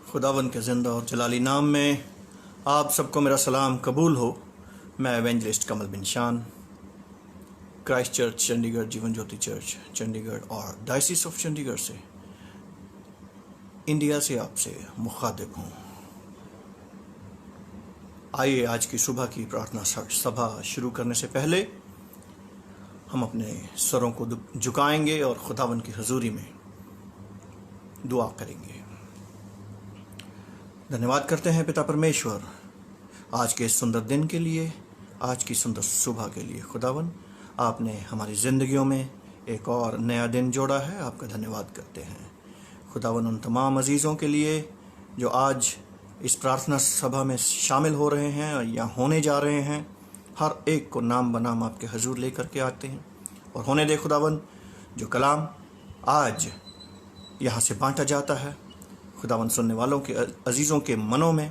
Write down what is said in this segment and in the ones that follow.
खुदावन के ज़िंदा और जलाली नाम में आप सबको मेरा सलाम कबूल हो। मैं एवेंजलिस्ट कमल बिन शान, Christ church Chandigarh, Jeevan Jyoti church Chandigarh और डायसिस ऑफ चंडीगढ़ से, इंडिया से आपसे मुखातिब हूँ। आइए आज की सुबह की प्रार्थना सभा शुरू करने से पहले हम अपने सरों को झुकाएंगे और खुदावन की हजूरी में दुआ करेंगे। धन्यवाद करते हैं पिता परमेश्वर आज के इस सुंदर दिन के लिए, आज की सुंदर सुबह के लिए। खुदावन, आपने हमारी ज़िंदगियों में एक और नया दिन जोड़ा है, आपका धन्यवाद करते हैं। खुदावन, उन तमाम अजीज़ों के लिए जो आज इस प्रार्थना सभा में शामिल हो रहे हैं या होने जा रहे हैं, हर एक को नाम बनाम आपके हजूर लेकर के आते हैं। और होने दे खुदावन, जो कलाम आज यहाँ से बांटा जाता है, खुदावन सुनने वालों के अजीज़ों के मनों में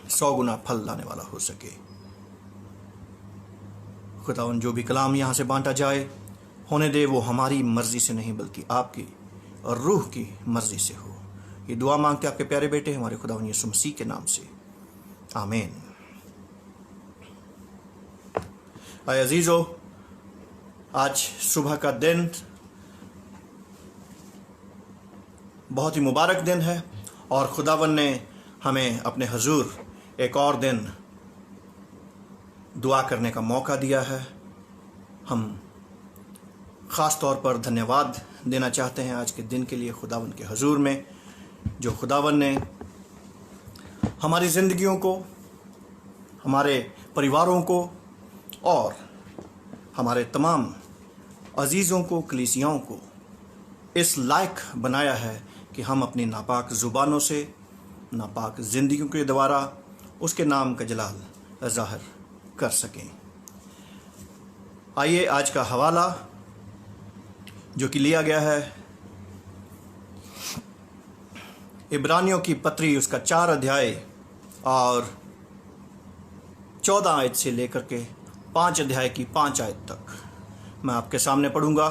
100 गुना फल लाने वाला हो सके। खुदावन, जो भी कलाम यहाँ से बांटा जाए, होने दे वो हमारी मर्जी से नहीं बल्कि आपकी और रूह की मर्जी से हो। ये दुआ मांगते आपके प्यारे बेटे हमारे खुदावन यीशु मसीह के नाम से, आमीन। आए अजीज़ों, आज सुबह का दिन बहुत ही मुबारक दिन है और खुदावन ने हमें अपने हजूर एक और दिन दुआ करने का मौका दिया है। हम ख़ास तौर पर धन्यवाद देना चाहते हैं आज के दिन के लिए खुदावन के हजूर में, जो खुदावन ने हमारी ज़िंदगियों को, हमारे परिवारों को और हमारे तमाम अजीज़ों को, कलीसियाओं को इस लायक बनाया है कि हम अपनी नापाक ज़ुबानों से, नापाक ज़िंदगियों के द्वारा उसके नाम का जलाल ज़ाहिर कर सकें। आइए आज का हवाला जो कि लिया गया है इब्रानियों की पत्री, उसका 4 अध्याय और 14 आयत से लेकर के 5 अध्याय की 5 आयत तक मैं आपके सामने पढ़ूंगा।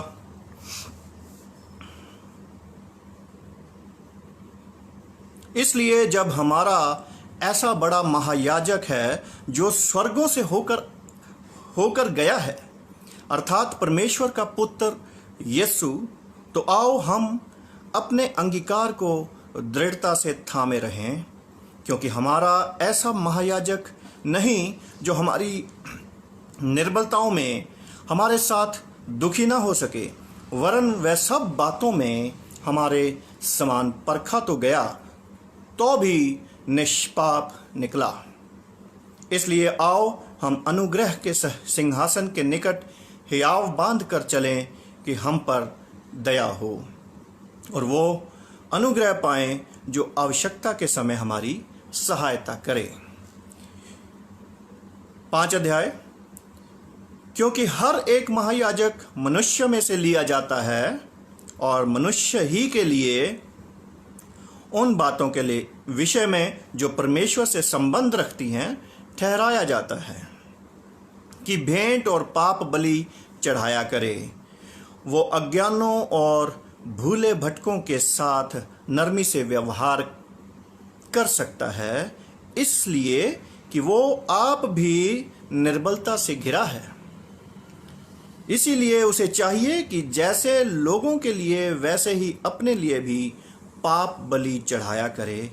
इसलिए जब हमारा ऐसा बड़ा महायाजक है जो स्वर्गों से होकर गया है, अर्थात परमेश्वर का पुत्र यीशु, तो आओ हम अपने अंगीकार को दृढ़ता से थामे रहें, क्योंकि हमारा ऐसा महायाजक नहीं जो हमारी निर्बलताओं में हमारे साथ दुखी ना हो सके, वरन वह सब बातों में हमारे समान परखा तो गया, तो भी निष्पाप निकला। इसलिए आओ हम अनुग्रह के सिंहासन के निकट हियाव बांध कर चलें कि हम पर दया हो और वो अनुग्रह पाएं जो आवश्यकता के समय हमारी सहायता करे। 5 अध्याय। क्योंकि हर एक महायाजक मनुष्य में से लिया जाता है और मनुष्य ही के लिए उन बातों के लिए विषय में जो परमेश्वर से संबंध रखती हैं ठहराया जाता है कि भेंट और पाप बलि चढ़ाया करे। वो अज्ञानों और भूले भटकों के साथ नरमी से व्यवहार कर सकता है, इसलिए कि वो आप भी निर्बलता से घिरा है। इसीलिए उसे चाहिए कि जैसे लोगों के लिए वैसे ही अपने लिए भी पाप बलि चढ़ाया करे।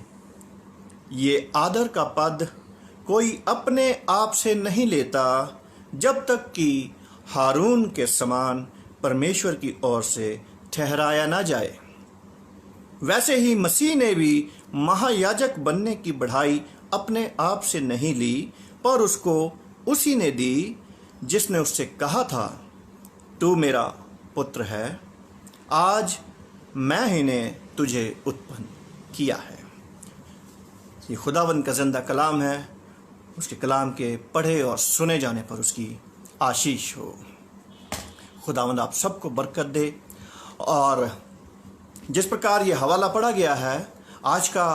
ये आदर का पद कोई अपने आप से नहीं लेता जब तक कि हारून के समान परमेश्वर की ओर से ठहराया ना जाए। वैसे ही मसीह ने भी महायाजक बनने की बढ़ाई अपने आप से नहीं ली, पर उसको उसी ने दी जिसने उससे कहा था, तू मेरा पुत्र है, आज मैं ही ने तुझे उत्पन्न किया है। ये खुदावन का ज़िंदा कलाम है। उसके कलाम के पढ़े और सुने जाने पर उसकी आशीष हो। खुदावन आप सबको बरकत दे। और जिस प्रकार ये हवाला पढ़ा गया है, आज का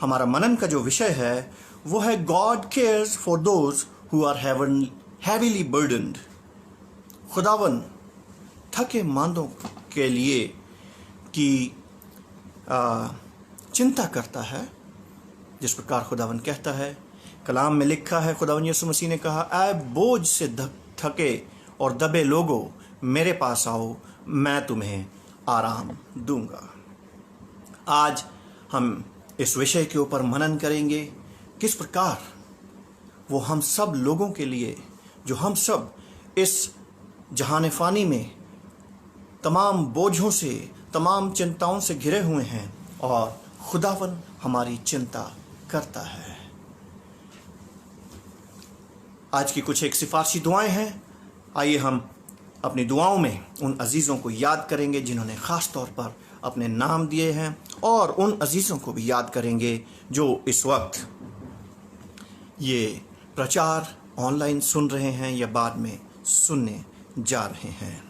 हमारा मनन का जो विषय है वो है God cares for those who are heavily burdened. खुदावन थके मांदों के लिए की चिंता करता है जिस प्रकार खुदावन कहता है, कलाम में लिखा है, खुदावन यीशु मसीह ने कहा, ऐ बोझ से थके और दबे लोगों, मेरे पास आओ, मैं तुम्हें आराम दूंगा। आज हम इस विषय के ऊपर मनन करेंगे, किस प्रकार वो हम सब लोगों के लिए, जो हम सब इस जहान फ़ानी में तमाम बोझों से, तमाम चिंताओं से घिरे हुए हैं, और खुदावन हमारी चिंता करता है। आज की कुछ एक सिफारशी दुआएं हैं। आइए हम अपनी दुआओं में उन अजीज़ों को याद करेंगे जिन्होंने ख़ास तौर पर अपने नाम दिए हैं, और उन अजीज़ों को भी याद करेंगे जो इस वक्त ये प्रचार ऑनलाइन सुन रहे हैं या बाद में सुनने जा रहे हैं।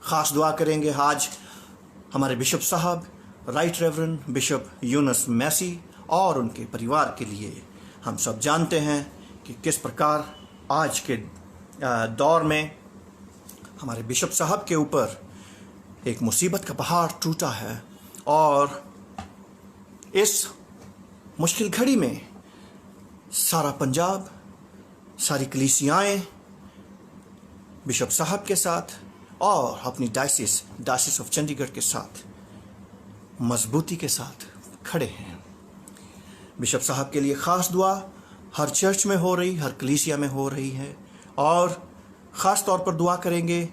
ख़ास दुआ करेंगे आज हमारे बिशप साहब, right reverend bishop Yunus Massey और उनके परिवार के लिए। हम सब जानते हैं कि किस प्रकार आज के दौर में हमारे बिशप साहब के ऊपर एक मुसीबत का पहाड़ टूटा है, और इस मुश्किल घड़ी में सारा पंजाब, सारी कलीसियाएँ बिशप साहब के साथ और अपनी डायसिस ऑफ चंडीगढ़ के साथ मजबूती के साथ खड़े हैं। बिशप साहब के लिए ख़ास दुआ हर चर्च में हो रही, हर कलीसिया में हो रही है, और ख़ास तौर पर दुआ करेंगे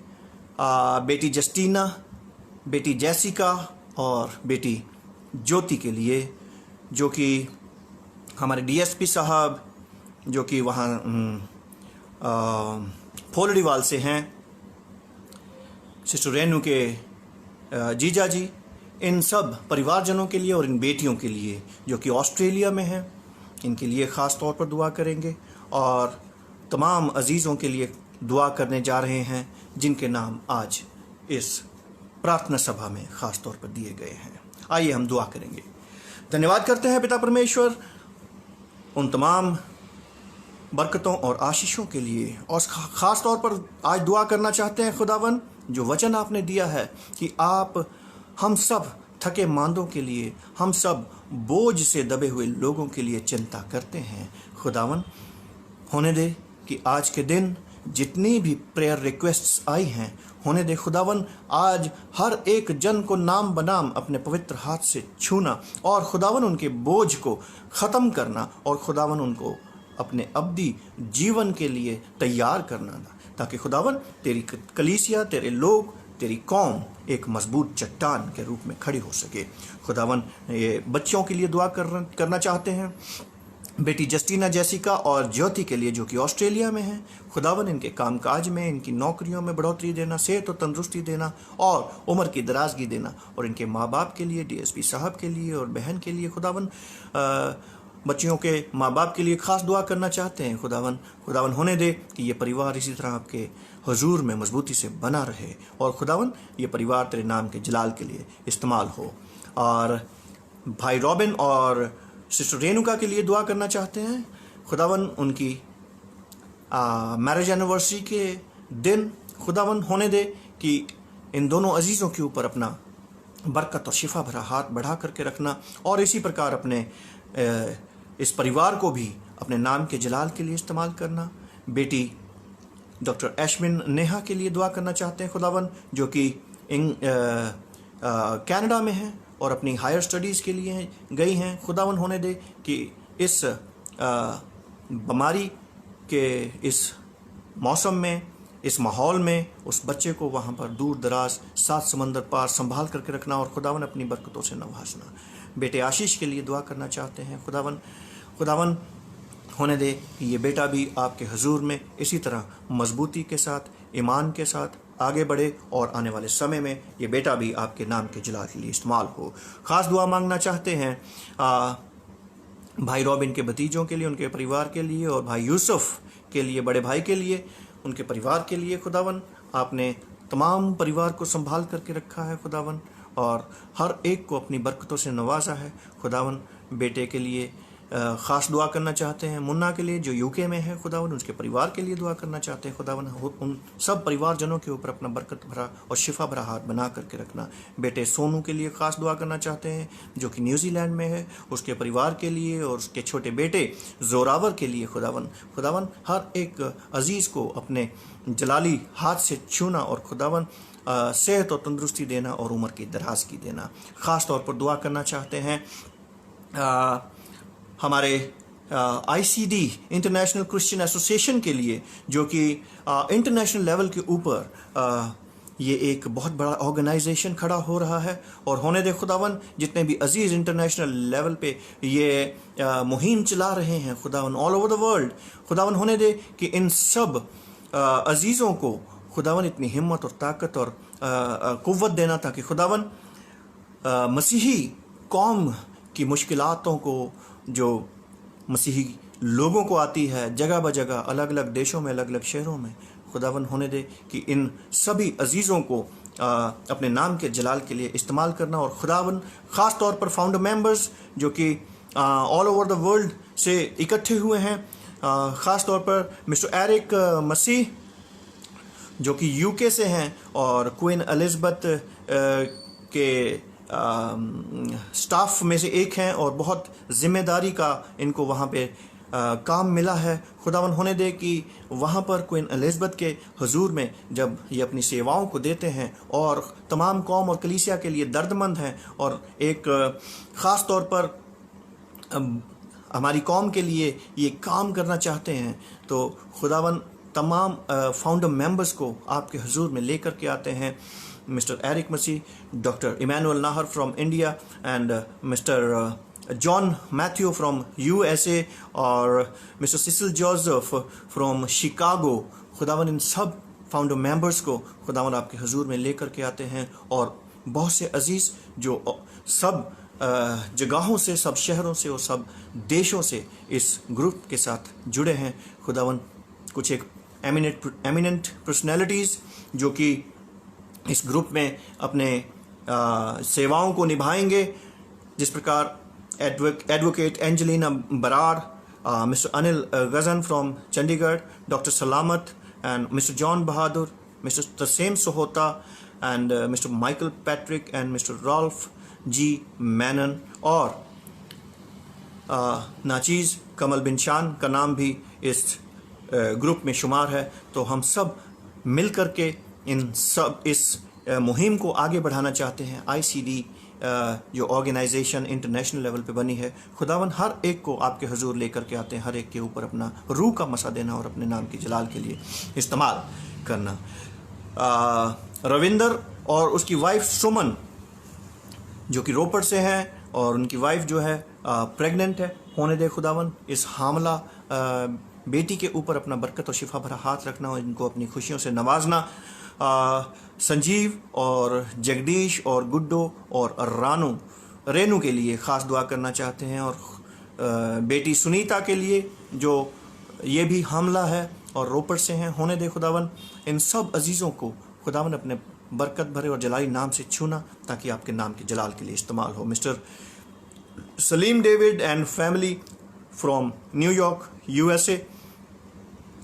बेटी जस्टीना, बेटी जैसिका और बेटी ज्योति के लिए, जो कि हमारे डीएसपी साहब जो कि वहाँ फोलड़ीवाल से हैं, सिस्टर रेनू के जीजा जी, इन सब परिवारजनों के लिए और इन बेटियों के लिए जो कि ऑस्ट्रेलिया में हैं, इनके लिए ख़ास तौर पर दुआ करेंगे, और तमाम अजीज़ों के लिए दुआ करने जा रहे हैं जिनके नाम आज इस प्रार्थना सभा में ख़ास तौर पर दिए गए हैं। आइए हम दुआ करेंगे। धन्यवाद करते हैं पिता परमेश्वर उन तमाम बरकतों और आशीषों के लिए, और ख़ास तौर पर आज दुआ करना चाहते हैं खुदावन, जो वचन आपने दिया है कि आप हम सब थके मांदों के लिए, हम सब बोझ से दबे हुए लोगों के लिए चिंता करते हैं। खुदावन, होने दे कि आज के दिन जितनी भी प्रेयर रिक्वेस्ट्स आई हैं, होने दे खुदावन आज हर एक जन को नाम बनाम अपने पवित्र हाथ से छूना, और खुदावन उनके बोझ को ख़त्म करना, और खुदावन उनको अपने अब्दी जीवन के लिए तैयार करना, ताकि खुदावन तेरी कलीसिया, तेरे लोग, तेरी कौम एक मजबूत चट्टान के रूप में खड़ी हो सके। खुदावन ये बच्चों के लिए दुआ करना चाहते हैं, बेटी जस्टीना, जैसिका और ज्योति के लिए जो कि ऑस्ट्रेलिया में हैं। खुदावन इनके कामकाज में, इनकी नौकरियों में बढ़ोतरी देना, सेहत और तंदुरुस्ती देना और उम्र की दराजगी देना, और इनके माँ बाप के लिए, डीएसपी साहब के लिए और बहन के लिए खुदावन, बच्चियों के माँ बाप के लिए ख़ास दुआ करना चाहते हैं। खुदावन होने दे कि ये परिवार इसी तरह आपके हुजूर में मजबूती से बना रहे, और खुदावन ये परिवार तेरे नाम के जलाल के लिए इस्तेमाल हो। और भाई रॉबिन और सिस्टर रेणुका के लिए दुआ करना चाहते हैं। खुदावन उनकी मैरिज एनिवर्सरी के दिन खुदावन होने दे कि इन दोनों अजीज़ों के ऊपर अपना बरकत और शिफा भरा हाथ बढ़ा करके रखना, और इसी प्रकार अपने इस परिवार को भी अपने नाम के जलाल के लिए इस्तेमाल करना। बेटी डॉक्टर एशमिन नेहा के लिए दुआ करना चाहते हैं खुदावन, जो कि कनाडा में हैं और अपनी हायर स्टडीज़ के लिए गई हैं। खुदावन होने दे कि इस बीमारी के इस मौसम में, इस माहौल में उस बच्चे को वहाँ पर दूर दराज 7 समंदर पार संभाल करके रखना, और खुदावन अपनी बरकतों से नवाजना। बेटे आशीष के लिए दुआ करना चाहते हैं खुदावन होने दे कि ये बेटा भी आपके हुजूर में इसी तरह मजबूती के साथ, ईमान के साथ आगे बढ़े, और आने वाले समय में ये बेटा भी आपके नाम के जलाल के लिए इस्तेमाल हो। ख़ास दुआ मांगना चाहते हैं भाई रॉबिन के भतीजों के लिए, उनके परिवार के लिए, और भाई यूसुफ के लिए, बड़े भाई के लिए, उनके परिवार के लिए। खुदावन आपने तमाम परिवार को संभाल करके रखा है खुदावन, और हर एक को अपनी बरकतों से नवाजा है खुदावन। बेटे के लिए ख़ास दुआ करना चाहते हैं मुन्ना के लिए जो यूके में है खुदावन, उसके परिवार के लिए दुआ करना चाहते हैं खुदावन। उन सब परिवारजनों के ऊपर अपना बरकत भरा और शिफा भरा हाथ बना करके रखना। बेटे सोनू के लिए ख़ास दुआ करना चाहते हैं जो कि न्यूजीलैंड में है, उसके परिवार के लिए और उसके छोटे बेटे जोरावर के लिए खुदावन हर एक अजीज़ को अपने जलाली हाथ से छूना और खुदावन सेहत और तंदुरुस्ती देना और उम्र की दराज की देना। ख़ास तौर पर दुआ करना चाहते हैं हमारे ICD इंटरनेशनल क्रिश्चियन एसोसिएशन के लिए जो कि इंटरनेशनल लेवल के ऊपर ये एक बहुत बड़ा ऑर्गेनाइजेशन खड़ा हो रहा है और होने दे खुदावन जितने भी अजीज़ इंटरनेशनल लेवल पे ये मुहिम चला रहे हैं खुदावन ऑल ओवर द वर्ल्ड, खुदावन होने दे कि इन सब अजीज़ों को खुदावन इतनी हिम्मत और ताकत और क़ुव्वत देना ताकि खुदावन मसीही कौम की मुश्किलातों को जो मसीही लोगों को आती है जगह ब जगह अलग अलग देशों में अलग अलग शहरों में, खुदावन होने दे कि इन सभी अजीज़ों को अपने नाम के जलाल के लिए इस्तेमाल करना। और खुदावन ख़ास तौर पर फाउंडर मेंबर्स जो कि ऑल ओवर द वर्ल्ड से इकट्ठे हुए हैं, ख़ास तौर पर मिस्टर एरिक मसीह जो कि यूके से हैं और क्वीन एलिज़ाबेथ के स्टाफ में से एक हैं और बहुत ज़िम्मेदारी का इनको वहाँ पे काम मिला है। खुदावन होने दे कि वहाँ पर क्वीन एलिज़ाबेथ के हुजूर में जब ये अपनी सेवाओं को देते हैं और तमाम कौम और कलीसिया के लिए दर्दमंद हैं और एक ख़ास तौर पर हमारी कौम के लिए ये काम करना चाहते हैं, तो खुदावन तमाम फाउंडर मेंबर्स को आपके हुजूर में लेकर के आते हैं। Mister Eric Masih, doctor Emmanuel Nahar from India and mister John Matthew from USA और mister Cecil Joseph from Chicago, खुदावन इन सब फाउंडर मेंबर्स को खुदावन आपके हुजूर में लेकर के आते हैं और बहुत से अजीज़ जो सब जगहों से, सब शहरों से और सब देशों से इस ग्रुप के साथ जुड़े हैं। खुदावन कुछ एक एमिनेंट पर्सनैलिटीज़ जो कि इस ग्रुप में अपने सेवाओं को निभाएंगे, जिस प्रकार advocate Angelina Brar, mister Anil Gajan from Chandigarh, doctor Salamat and mister John Bahadur, mister Tasem Sohota and mister Michael Patrick and mister Ralph G Menon और नाचीज़ कमल बिन शान का नाम भी इस ग्रुप में शुमार है। तो हम सब मिल कर के इस मुहिम को आगे बढ़ाना चाहते हैं। ICD जो ऑर्गेनाइजेशन इंटरनेशनल लेवल पे बनी है, खुदावन हर एक को आपके हुजूर लेकर के आते हैं, हर एक के ऊपर अपना रूह का मसा देना और अपने नाम की जलाल के लिए इस्तेमाल करना। रविंदर और उसकी वाइफ सुमन जो कि रोपड़ से हैं और उनकी वाइफ जो है प्रेग्नेंट है, होने दे खुदावन इस हामला बेटी के ऊपर अपना बरकत और शिफा भरा हाथ रखना और इनको अपनी खुशियों से नवाजना। संजीव और जगदीश और गुड्डो और रेनू के लिए ख़ास दुआ करना चाहते हैं और बेटी सुनीता के लिए जो ये भी हामला है और रोपड़ से हैं, होने दे खुदावन इन सब अजीज़ों को खुदावन अपने बरकत भरे और जलाली नाम से छूना ताकि आपके नाम के जलाल के लिए इस्तेमाल हो। Mister Salim David and family from New York USA,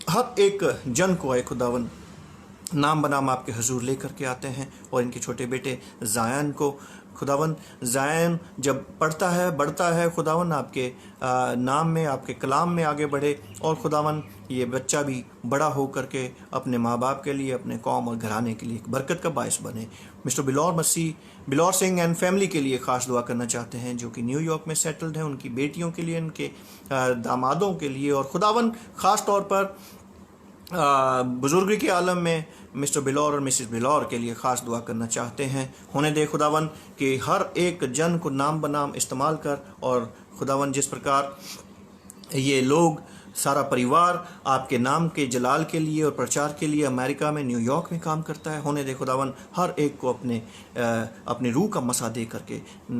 हर एक जन को आए खुदावन नाम बनाम आपके हुजूर लेकर के आते हैं और इनके छोटे बेटे जायन को खुदावन, जायन जब पढ़ता है बढ़ता है खुदावन आपके नाम में, आपके कलाम में आगे बढ़े और खुदावन ये बच्चा भी बड़ा हो करके अपने माँ बाप के लिए, अपने कौम और घराने के लिए एक बरकत का बायस बने। Mister Bilaur Singh and family के लिए ख़ास दुआ करना चाहते हैं जो कि न्यूयॉर्क में सेटल्ड हैं, उनकी बेटियों के लिए, उनके दामादों के लिए और खुदावन ख़ास तौर पर बुजुर्गी के आलम में मिस्टर बिलौर और मिसिस बिलौर के लिए ख़ास दुआ करना चाहते हैं। होने दे खुदावन कि हर एक जन को नाम बनाम इस्तेमाल कर और खुदावन जिस प्रकार ये लोग सारा परिवार आपके नाम के जलाल के लिए और प्रचार के लिए अमेरिका में, न्यूयॉर्क में काम करता है, होने दे खुदावन हर एक को अपने रूह का मसा दे करके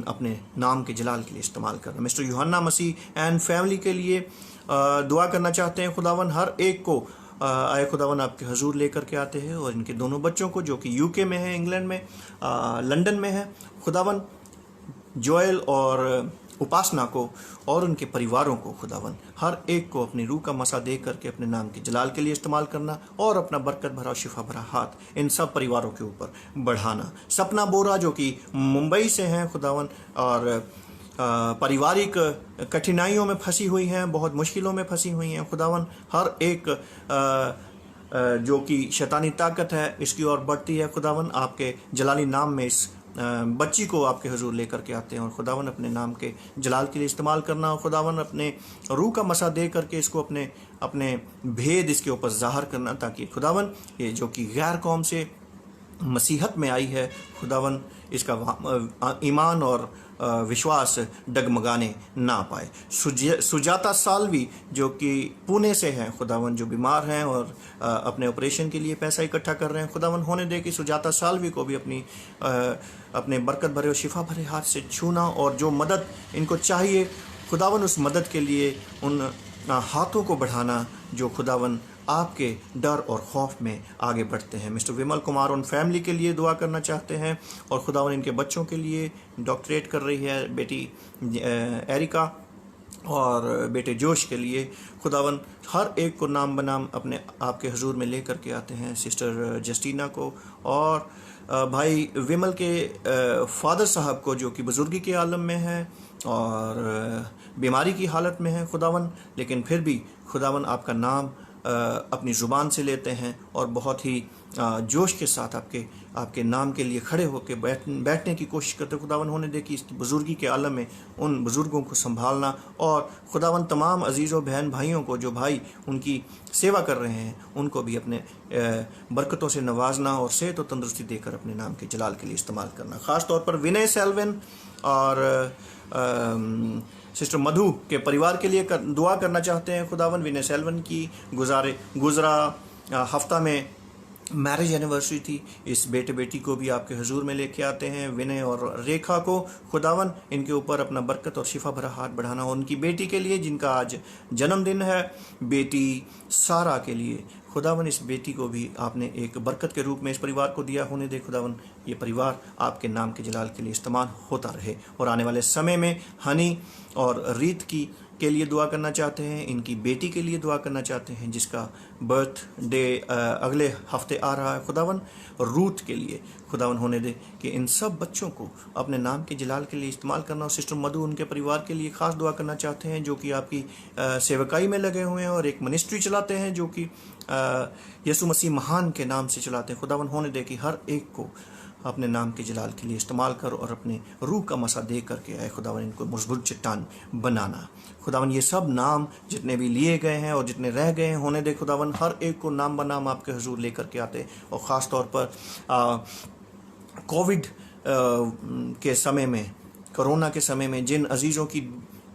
अपने नाम के जलाल के लिए इस्तेमाल करना। मिस्टर यूहन्ना मसीह एंड फैमिली के लिए दुआ करना चाहते हैं खुदावन, हर एक को आए खुदावन आपके हुजूर लेकर के आते हैं और इनके दोनों बच्चों को जो कि यूके में है, इंग्लैंड में, लंदन में है, खुदावन जोएल और उपासना को और उनके परिवारों को खुदावन हर एक को अपनी रूह का मसा दे करके अपने नाम के जलाल के लिए इस्तेमाल करना और अपना बरकत भरा और शिफा भरा हाथ इन सब परिवारों के ऊपर बढ़ाना। सपना बोरा जो कि मुंबई से हैं खुदावन और पारिवारिक कठिनाइयों में फंसी हुई हैं, बहुत मुश्किलों में फंसी हुई हैं खुदावन, हर एक जो कि शैतानी ताकत है इसकी ओर बढ़ती है खुदावन, आपके जलाली नाम में इस बच्ची को आपके हुजूर लेकर के आते हैं और खुदावन अपने नाम के जलाल के लिए इस्तेमाल करना और खुदावन अपने रूह का मसा दे करके इसको अपने अपने भेद इसके ऊपर ज़ाहिर करना, ताकि खुदावन ये जो कि गैर कौम से मसीहत में आई है खुदावन इसका ईमान और विश्वास डगमगाने ना पाए। सुजाता सालवी जो कि पुणे से हैं खुदावन, जो बीमार हैं और अपने ऑपरेशन के लिए पैसा इकट्ठा कर रहे हैं खुदावन, होने दे कि सुजाता सालवी को भी अपने बरकत भरे और शिफा भरे हाथ से छूना और जो मदद इनको चाहिए खुदावन उस मदद के लिए उन हाथों को बढ़ाना जो खुदावन आपके डर और खौफ में आगे बढ़ते हैं। मिस्टर विमल कुमार उन फैमिली के लिए दुआ करना चाहते हैं और खुदावन इनके बच्चों के लिए, डॉक्टरेट कर रही है बेटी एरिका और बेटे जोश के लिए खुदावन हर एक को नाम बनाम अपने आपके हुजूर में ले करके आते हैं। सिस्टर जस्टीना को और भाई विमल के फादर साहब को जो कि बुजुर्गी के आलम में है और बीमारी की हालत में है खुदावन, लेकिन फिर भी खुदावन आपका नाम अपनी ज़ुबान से लेते हैं और बहुत ही जोश के साथ आपके नाम के लिए खड़े होकर बैठने की कोशिश करते खुदावन, होने दे कि इसकी बुजुर्गी के आलम में उन बुज़ुर्गों को संभालना और खुदावन तमाम अजीज़ों बहन भाइयों को जो भाई उनकी सेवा कर रहे हैं उनको भी अपने बरकतों से नवाजना और सेहत और तंदुरुस्ती देकर अपने नाम के जलाल के लिए इस्तेमाल करना। ख़ास तौर पर विनय सेल्विन और सिस्टर मधु के परिवार के लिए दुआ करना चाहते हैं खुदावन। विनय सेल्वन की गुजरा हफ्ता में मैरिज एनिवर्सरी थी, इस बेटे बेटी को भी आपके हुजूर में लेके आते हैं। विनय और रेखा को खुदावन इनके ऊपर अपना बरकत और शिफा भरा हाथ बढ़ाना, उनकी बेटी के लिए जिनका आज जन्मदिन है, बेटी सारा के लिए खुदावन इस बेटी को भी आपने एक बरकत के रूप में इस परिवार को दिया, होने दे खुदावन ये परिवार आपके नाम के जलाल के लिए इस्तेमाल होता रहे। और आने वाले समय में हनी और रीत के लिए दुआ करना चाहते हैं, इनकी बेटी के लिए दुआ करना चाहते हैं जिसका बर्थडे अगले हफ्ते आ रहा है खुदावन। रूथ के लिए खुदावन होने दे कि इन सब बच्चों को अपने नाम के जलाल के लिए इस्तेमाल करना। और सिस्टर मधु उनके परिवार के लिए ख़ास दुआ करना चाहते हैं जो कि आपकी सेवकाई में लगे हुए हैं और एक मिनिस्ट्री चलाते हैं जो कि यीशु मसीह महान के नाम से चलाते हैं। खुदावन होने दे कि हर एक को अपने नाम के जलाल के लिए इस्तेमाल कर और अपने रूह का मसा दे करके आए खुदावन इनको मजबूत चट्टान बनाना। खुदावन ये सब नाम जितने भी लिए गए हैं और जितने रह गए हैं होने दे खुदावन हर एक को नाम बनाम आपके हुजूर लेकर के आते। और ख़ास तौर पर कोविड के समय में, कोरोना के समय में जिन अजीज़ों की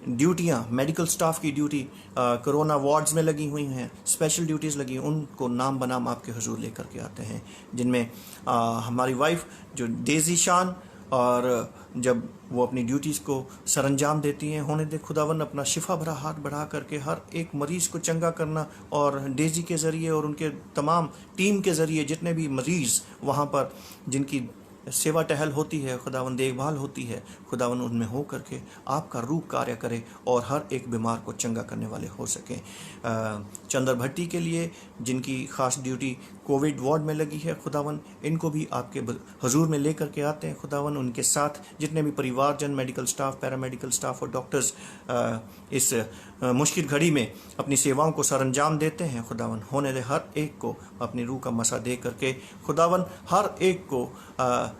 ड्यूटियाँ, मेडिकल स्टाफ की ड्यूटी कोरोना वार्ड्स में लगी हुई हैं, स्पेशल ड्यूटीज़ लगी, उनको नाम बनाम आपके हुजूर लेकर के आते हैं। जिनमें हमारी वाइफ जो डेजी शान, और जब वो अपनी ड्यूटीज़ को सरंजाम देती हैं होने दे खुदावन अपना शिफा भरा हाथ बढ़ा करके हर एक मरीज़ को चंगा करना। और डेजी के ज़रिए और उनके तमाम टीम के ज़रिए जितने भी मरीज़ वहाँ पर जिनकी सेवा टहल होती है खुदावन, देखभाल होती है खुदावन, उनमें हो करके आपका रूह कार्य करे और हर एक बीमार को चंगा करने वाले हो सकें। चंदर भट्टी के लिए जिनकी ख़ास ड्यूटी कोविड वार्ड में लगी है खुदावन, इनको भी आपके हुजूर में लेकर के आते हैं खुदावन। उनके साथ जितने भी परिवारजन, मेडिकल स्टाफ, पैरामेडिकल स्टाफ और डॉक्टर्स इस मुश्किल घड़ी में अपनी सेवाओं को सरंजाम देते हैं खुदावन, होने दे हर एक को अपनी रूह का मसा दे करके खुदावन हर एक को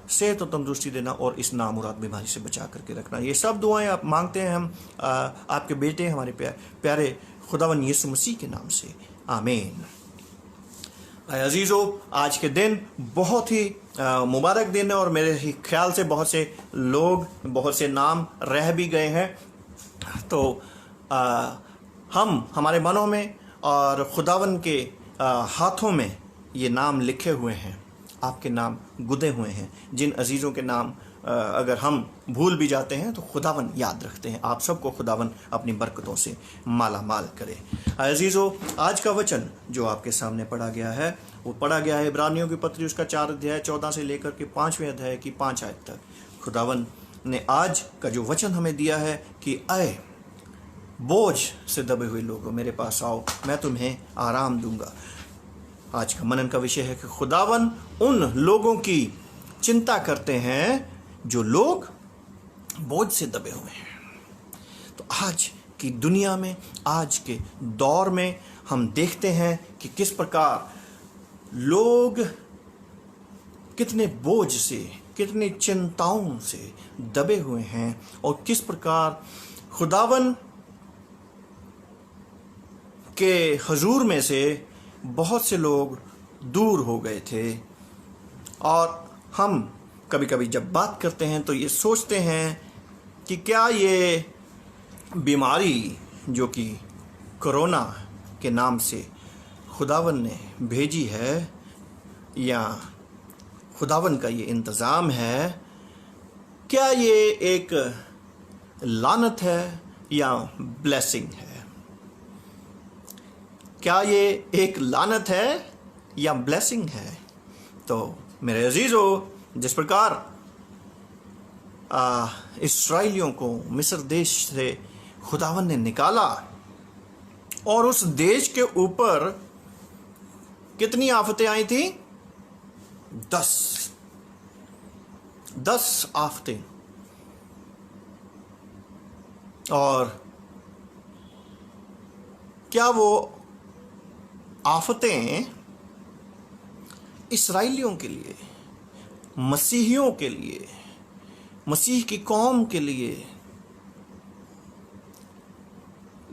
सेहत और तंदुरुस्ती देना और इस नामुराद बीमारी से बचा करके रखना। ये सब दुआएं आप मांगते हैं हम आपके बेटे हमारे प्यारे खुदावन यीशु मसीह के नाम से, आमीन। अजीज़ों, आज के दिन बहुत ही मुबारक दिन है और मेरे ख्याल से बहुत से लोग, बहुत से नाम रह भी गए हैं। तो हम हमारे मनों में और खुदावन के हाथों में ये नाम लिखे हुए हैं, आपके नाम गुदे हुए हैं। जिन अजीज़ों के नाम अगर हम भूल भी जाते हैं तो खुदावन याद रखते हैं। आप सबको खुदावन अपनी बरकतों से माला माल करे। अजीज़ों, आज का वचन जो आपके सामने पढ़ा गया है वो पढ़ा गया है इब्रानियों की पत्री उसका 4 अध्याय 14 से लेकर के 5वें अध्याय की 5 आयत तक। खुदावन ने आज का जो वचन हमें दिया है कि आए बोझ से दबे हुए लोगों मेरे पास आओ, मैं तुम्हें आराम दूंगा। आज का मनन का विषय है कि खुदावन उन लोगों की चिंता करते हैं जो लोग बोझ से दबे हुए हैं। तो आज की दुनिया में, आज के दौर में हम देखते हैं कि किस प्रकार लोग कितने बोझ से, कितनी चिंताओं से दबे हुए हैं और किस प्रकार खुदावन के हजूर में से बहुत से लोग दूर हो गए थे। और हम कभी कभी जब बात करते हैं तो ये सोचते हैं कि क्या ये बीमारी जो कि कोरोना के नाम से खुदावन ने भेजी है या खुदावन का ये इंतज़ाम है, क्या ये एक लानत है या ब्लेसिंग है? क्या ये एक लानत है या ब्लेसिंग है? तो मेरे अजीज़ों, जिस प्रकार इस्राएलियों को मिस्र देश से खुदावन ने निकाला और उस देश के ऊपर कितनी आफतें आई थी? 10 आफतें। और क्या वो आफतें इस्राएलियों के लिए, मसीहियों के लिए, मसीह की कौम के लिए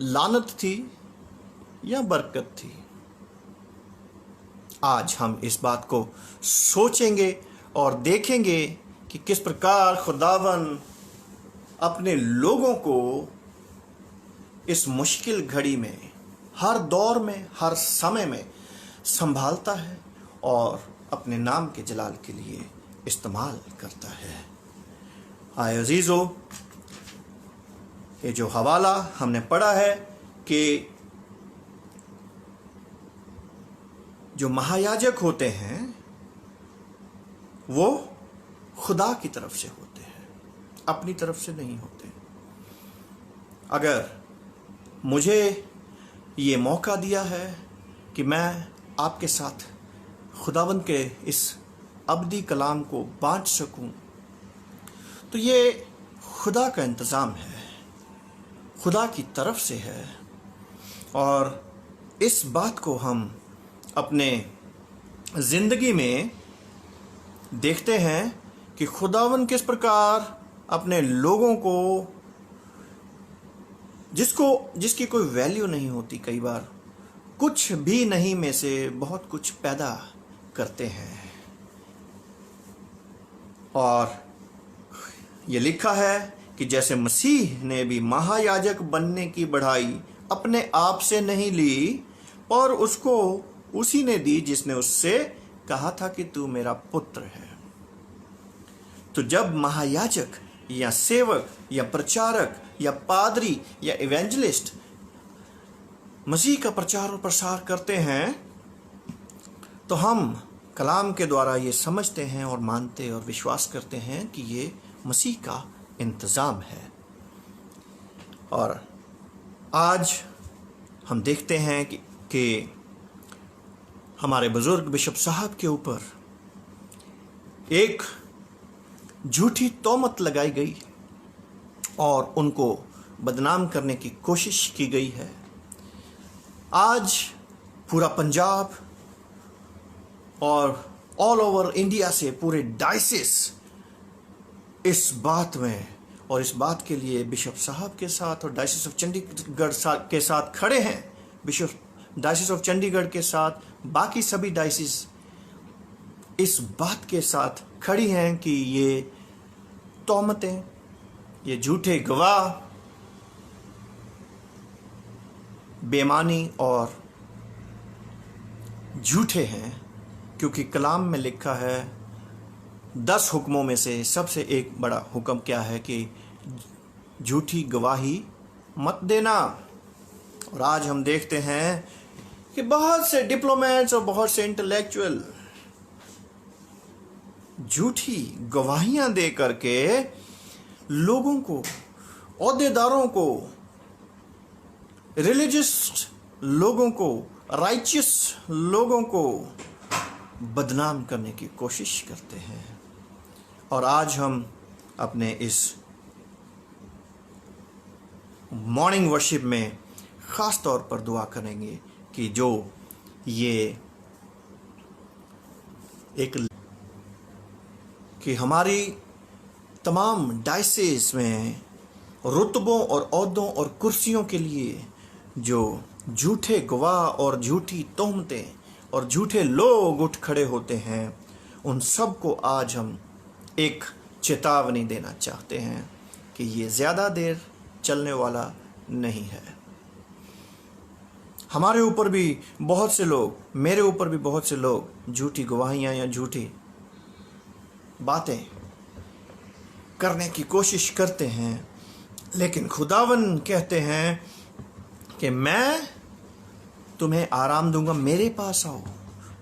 लानत थी या बरकत थी? आज हम इस बात को सोचेंगे और देखेंगे कि किस प्रकार खुदावन अपने लोगों को इस मुश्किल घड़ी में, हर दौर में, हर समय में संभालता है और अपने नाम के जलाल के लिए इस्तेमाल करता है। आए अजीज़ों, ये जो हवाला हमने पढ़ा है कि जो महायाजक होते हैं वो खुदा की तरफ से होते हैं, अपनी तरफ से नहीं होते। अगर मुझे ये मौका दिया है कि मैं आपके साथ खुदावंद के इस अब्दी कलाम को बांट सकूं, तो ये खुदा का इंतज़ाम है, खुदा की तरफ से है। और इस बात को हम अपने ज़िंदगी में देखते हैं कि खुदावन किस प्रकार अपने लोगों को, जिसकी कोई वैल्यू नहीं होती, कई बार कुछ भी नहीं में से बहुत कुछ पैदा करते हैं। और ये लिखा है कि जैसे मसीह ने भी महायाजक बनने की बढ़ाई अपने आप से नहीं ली, पर उसको उसी ने दी जिसने उससे कहा था कि तू मेरा पुत्र है। तो जब महायाजक या सेवक या प्रचारक या पादरी या इवेंजलिस्ट मसीह का प्रचार और प्रसार करते हैं, तो हम कलाम के द्वारा ये समझते हैं और मानते और विश्वास करते हैं कि ये मसीह का इंतज़ाम है। और आज हम देखते हैं कि हमारे बुजुर्ग बिशप साहब के ऊपर एक झूठी तोहमत लगाई गई और उनको बदनाम करने की कोशिश की गई है। आज पूरा पंजाब और ऑल ओवर इंडिया से पूरे डायसिस इस बात में और इस बात के लिए बिशप साहब के साथ और डायसिस ऑफ चंडीगढ़ के साथ खड़े हैं। बिशप डायसिस ऑफ चंडीगढ़ के साथ बाकी सभी डायसिस इस बात के साथ खड़ी हैं कि ये तोहमतें, ये झूठे गवाह बेमानी और झूठे हैं, क्योंकि कलाम में लिखा है 10 हुक्मों में से सबसे एक बड़ा हुक्म क्या है कि झूठी गवाही मत देना। और आज हम देखते हैं कि बहुत से डिप्लोमेट्स और बहुत से इंटेलेक्चुअल झूठी गवाहियां दे करके लोगों को, ओहदेदारों को, रिलीजियस लोगों को, राइचियस लोगों को बदनाम करने की कोशिश करते हैं। और आज हम अपने इस मॉर्निंग वर्शिप में ख़ास तौर पर दुआ करेंगे कि जो ये कि हमारी तमाम डायसेस में रुतबों और ओहदों और कुर्सियों के लिए जो झूठे गवाह और झूठी तोहमतें और झूठे लोग उठ खड़े होते हैं, उन सब को आज हम एक चेतावनी देना चाहते हैं कि ये ज़्यादा देर चलने वाला नहीं है। हमारे ऊपर भी बहुत से लोग, मेरे ऊपर भी बहुत से लोग झूठी गवाहियाँ या झूठी बातें करने की कोशिश करते हैं, लेकिन खुदावन कहते हैं कि मैं तुम्हें आराम दूंगा। मेरे पास आओ,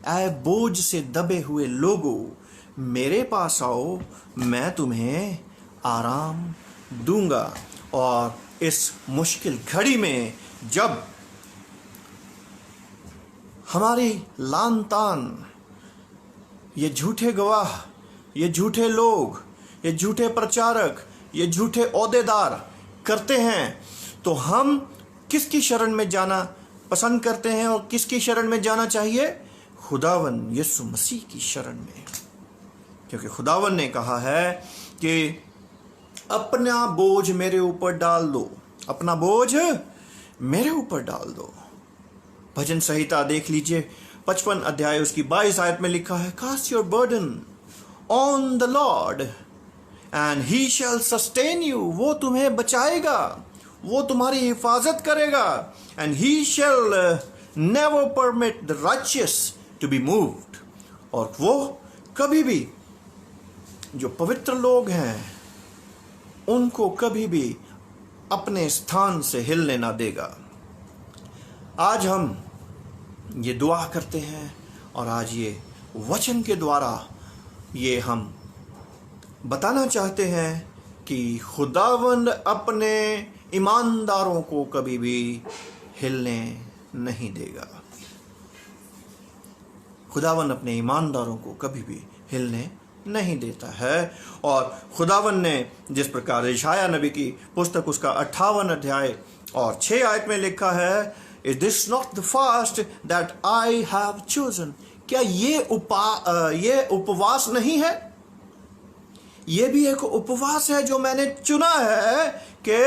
ऐ बोझ से दबे हुए लोगों, मेरे पास आओ, मैं तुम्हें आराम दूंगा। और इस मुश्किल घड़ी में जब हमारी लान तान ये झूठे गवाह, ये झूठे लोग, ये झूठे प्रचारक, ये झूठे ओहदेदार करते हैं, तो हम किसकी शरण में जाना पसंद करते हैं और किसकी शरण में जाना चाहिए? खुदावन यीशु मसीह की शरण में। क्योंकि खुदावन ने कहा है कि अपना बोझ मेरे ऊपर डाल दो, अपना बोझ मेरे ऊपर डाल दो। भजन संहिता देख लीजिए, 55 अध्याय उसकी 22 आयत में लिखा है, cast your burden on the lord and he shall sustain you. वो तुम्हें बचाएगा, वो तुम्हारी हिफाजत करेगा। And he shall never permit the righteous to be moved. और वो कभी भी, जो पवित्र लोग हैं, उनको कभी भी अपने स्थान से हिलने ना देगा। आज हम ये दुआ करते हैं और आज ये वचन के द्वारा ये हम बताना चाहते हैं कि खुदावंद अपने ईमानदारों को कभी भी हिलने नहीं देगा। खुदावंद अपने ईमानदारों को कभी भी हिलने नहीं देता है। और खुदावंद ने जिस प्रकार यशायाह नबी की पुस्तक उसका 58 अध्याय और 6 आयत में लिखा है, is this not the fast that I have chosen. क्या ये उपवास नहीं है? ये भी एक उपवास है जो मैंने चुना है कि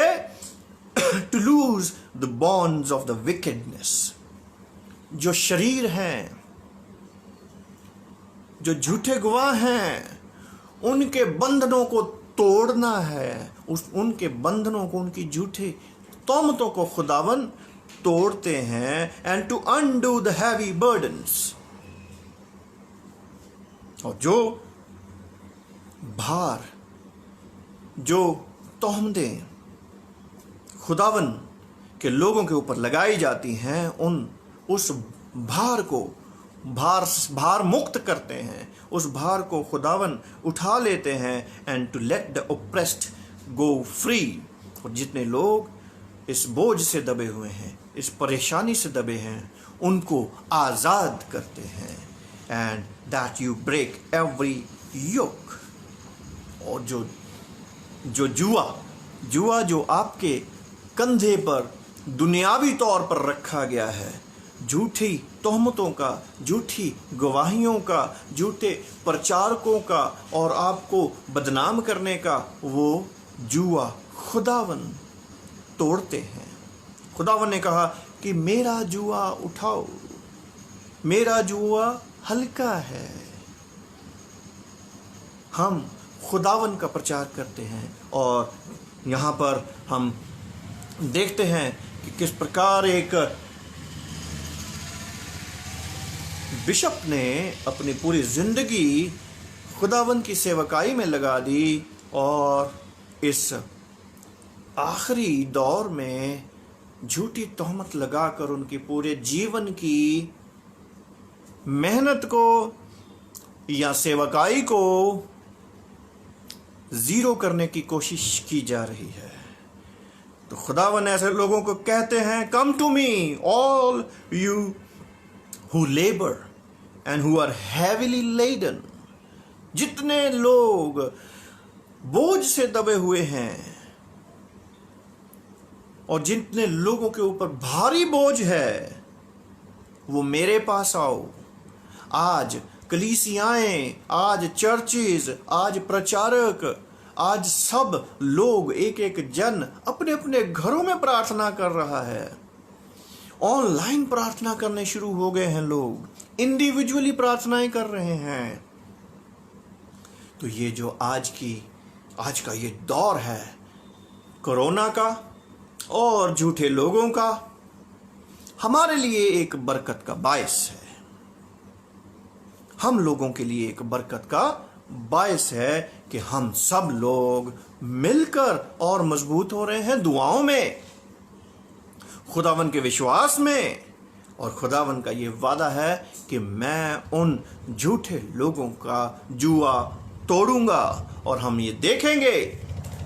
to loose the bonds of the wickedness. जो शरीर हैं, जो झूठे गवाह हैं, उनके बंधनों को तोड़ना है। उनके बंधनों को, उनकी झूठी तोहमतों को खुदावन तोड़ते हैं। And to undo the heavy burdens. और जो भार, जो तोहमतें खुदावन के लोगों के ऊपर लगाई जाती हैं, उस भार को भार मुक्त करते हैं। उस भार को खुदावन उठा लेते हैं। And to let the oppressed go free. और जितने लोग इस बोझ से दबे हुए हैं, इस परेशानी से दबे हैं, उनको आज़ाद करते हैं। And that you break every yoke. और जो जुआ जो आपके कंधे पर दुनियावी तौर पर रखा गया है, झूठी तोहमतों का, झूठी गवाहियों का, झूठे प्रचारकों का और आपको बदनाम करने का, वो जुआ खुदावन तोड़ते हैं। खुदावन ने कहा कि मेरा जुआ उठाओ, मेरा जुआ हल्का है। हम खुदावन का प्रचार करते हैं और यहाँ पर हम देखते हैं कि किस प्रकार एक बिशप ने अपनी पूरी जिंदगी खुदावन की सेवकाई में लगा दी और इस आखिरी दौर में झूठी तोहमत लगाकर उनकी पूरे जीवन की मेहनत को या सेवकाई को जीरो करने की कोशिश की जा रही है। तो खुदावन ऐसे लोगों को कहते हैं, come to me all you who labour and who are heavily laden. जितने लोग बोझ से दबे हुए हैं और जितने लोगों के ऊपर भारी बोझ है, वो मेरे पास आओ। आज कलीसियाएं, आज चर्चेज, आज प्रचारक, आज सब लोग एक एक जन अपने अपने घरों में प्रार्थना कर रहा है। ऑनलाइन प्रार्थना करने शुरू हो गए हैं लोग, इंडिविजुअली प्रार्थनाएं कर रहे हैं। तो ये जो आज का ये दौर है कोरोना का और झूठे लोगों का, हमारे लिए एक बरकत का बायस है। हम लोगों के लिए एक बरकत का बायस है कि हम सब लोग मिलकर और मजबूत हो रहे हैं दुआओं में, खुदावन के विश्वास में। और खुदावन का ये वादा है कि मैं उन झूठे लोगों का जुआ तोड़ूंगा। और हम ये देखेंगे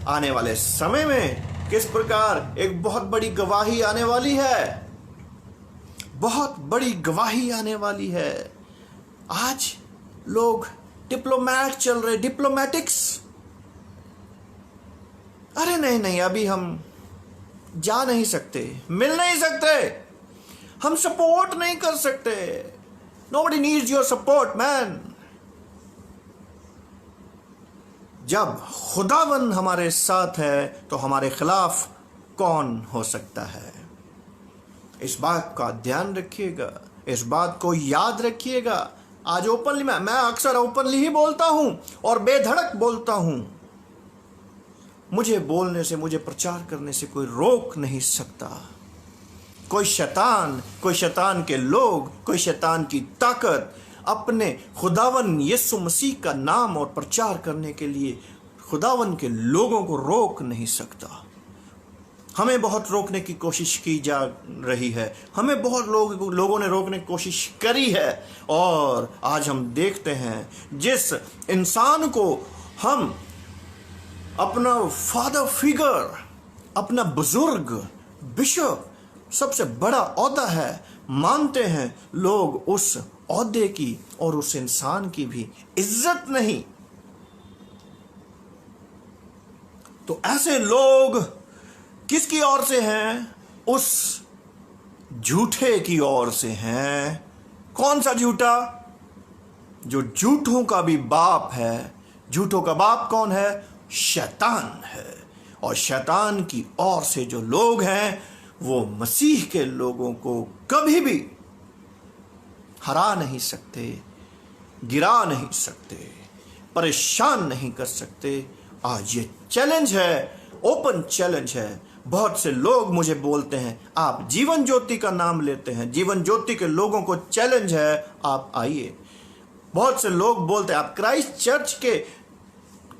आने वाले समय में किस प्रकार एक बहुत बड़ी गवाही आने वाली है, बहुत बड़ी गवाही आने वाली है। आज लोग डिप्लोमैट चल रहे, डिप्लोमैटिक्स। अरे नहीं, अभी हम जा नहीं सकते, मिल नहीं सकते, हम सपोर्ट नहीं कर सकते। Nobody needs your support man. जब खुदावन हमारे साथ है तो हमारे खिलाफ कौन हो सकता है? इस बात का ध्यान रखिएगा, इस बात को याद रखिएगा। आज ओपनली मैं अक्सर ओपनली ही बोलता हूं और बेधड़क बोलता हूं। मुझे बोलने से, मुझे प्रचार करने से कोई रोक नहीं सकता। कोई शैतान के लोग, कोई शैतान की ताकत अपने खुदावन यीशु मसीह का नाम और प्रचार करने के लिए खुदावन के लोगों को रोक नहीं सकता। हमें बहुत रोकने की कोशिश की जा रही है, हमें बहुत लोगों ने रोकने की कोशिश करी है। और आज हम देखते हैं जिस इंसान को हम अपना फादर फिगर, अपना बुजुर्ग, बिशप, सबसे बड़ा ओहदा है मानते हैं, लोग उस ओहदे की और उस इंसान की भी इज्जत नहीं। तो ऐसे लोग किसकी ओर से हैं? उस झूठे की ओर से हैं। कौन सा झूठा? जो झूठों का भी बाप है। झूठों का बाप कौन है? शैतान है। और शैतान की ओर से जो लोग हैं वो मसीह के लोगों को कभी भी हरा नहीं सकते, गिरा नहीं सकते, परेशान नहीं कर सकते। आज ये चैलेंज है, ओपन चैलेंज है। बहुत से लोग मुझे बोलते हैं, आप जीवन ज्योति का नाम लेते हैं, जीवन ज्योति के लोगों को चैलेंज है, आप आइए। बहुत से लोग बोलते हैं, आप क्राइस्ट चर्च के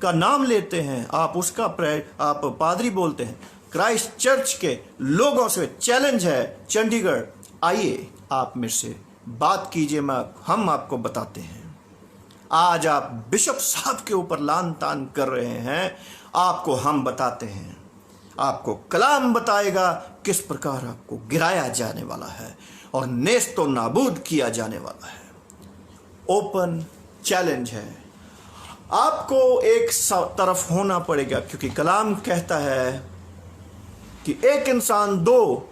का नाम लेते हैं, आप उसका आप पादरी बोलते हैं। क्राइस्ट चर्च के लोगों से चैलेंज है, चंडीगढ़ आइए, आप मेरे से बात कीजिए, हम आपको बताते हैं। आज आप बिशप साहब के ऊपर लान तान कर रहे हैं, आपको हम बताते हैं। आपको कलाम बताएगा किस प्रकार आपको गिराया जाने वाला है और नेस्तो नाबूद किया जाने वाला है। ओपन चैलेंज है। आपको एक तरफ होना पड़ेगा, क्योंकि कलाम कहता है कि एक इंसान दो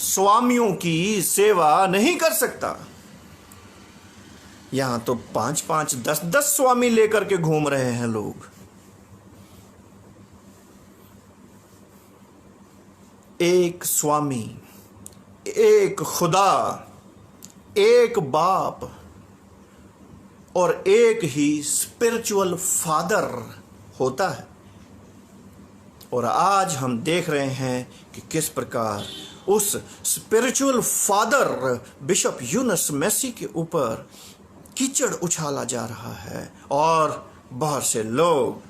स्वामियों की सेवा नहीं कर सकता। यहां तो 5-5, 10-10 स्वामी लेकर के घूम रहे हैं लोग। एक स्वामी, एक खुदा, एक बाप और एक ही स्पिरिचुअल फादर होता है। और आज हम देख रहे हैं कि किस प्रकार उस spiritual father bishop Yunus Massey के ऊपर कीचड़ उछाला जा रहा है। और बहुत से लोग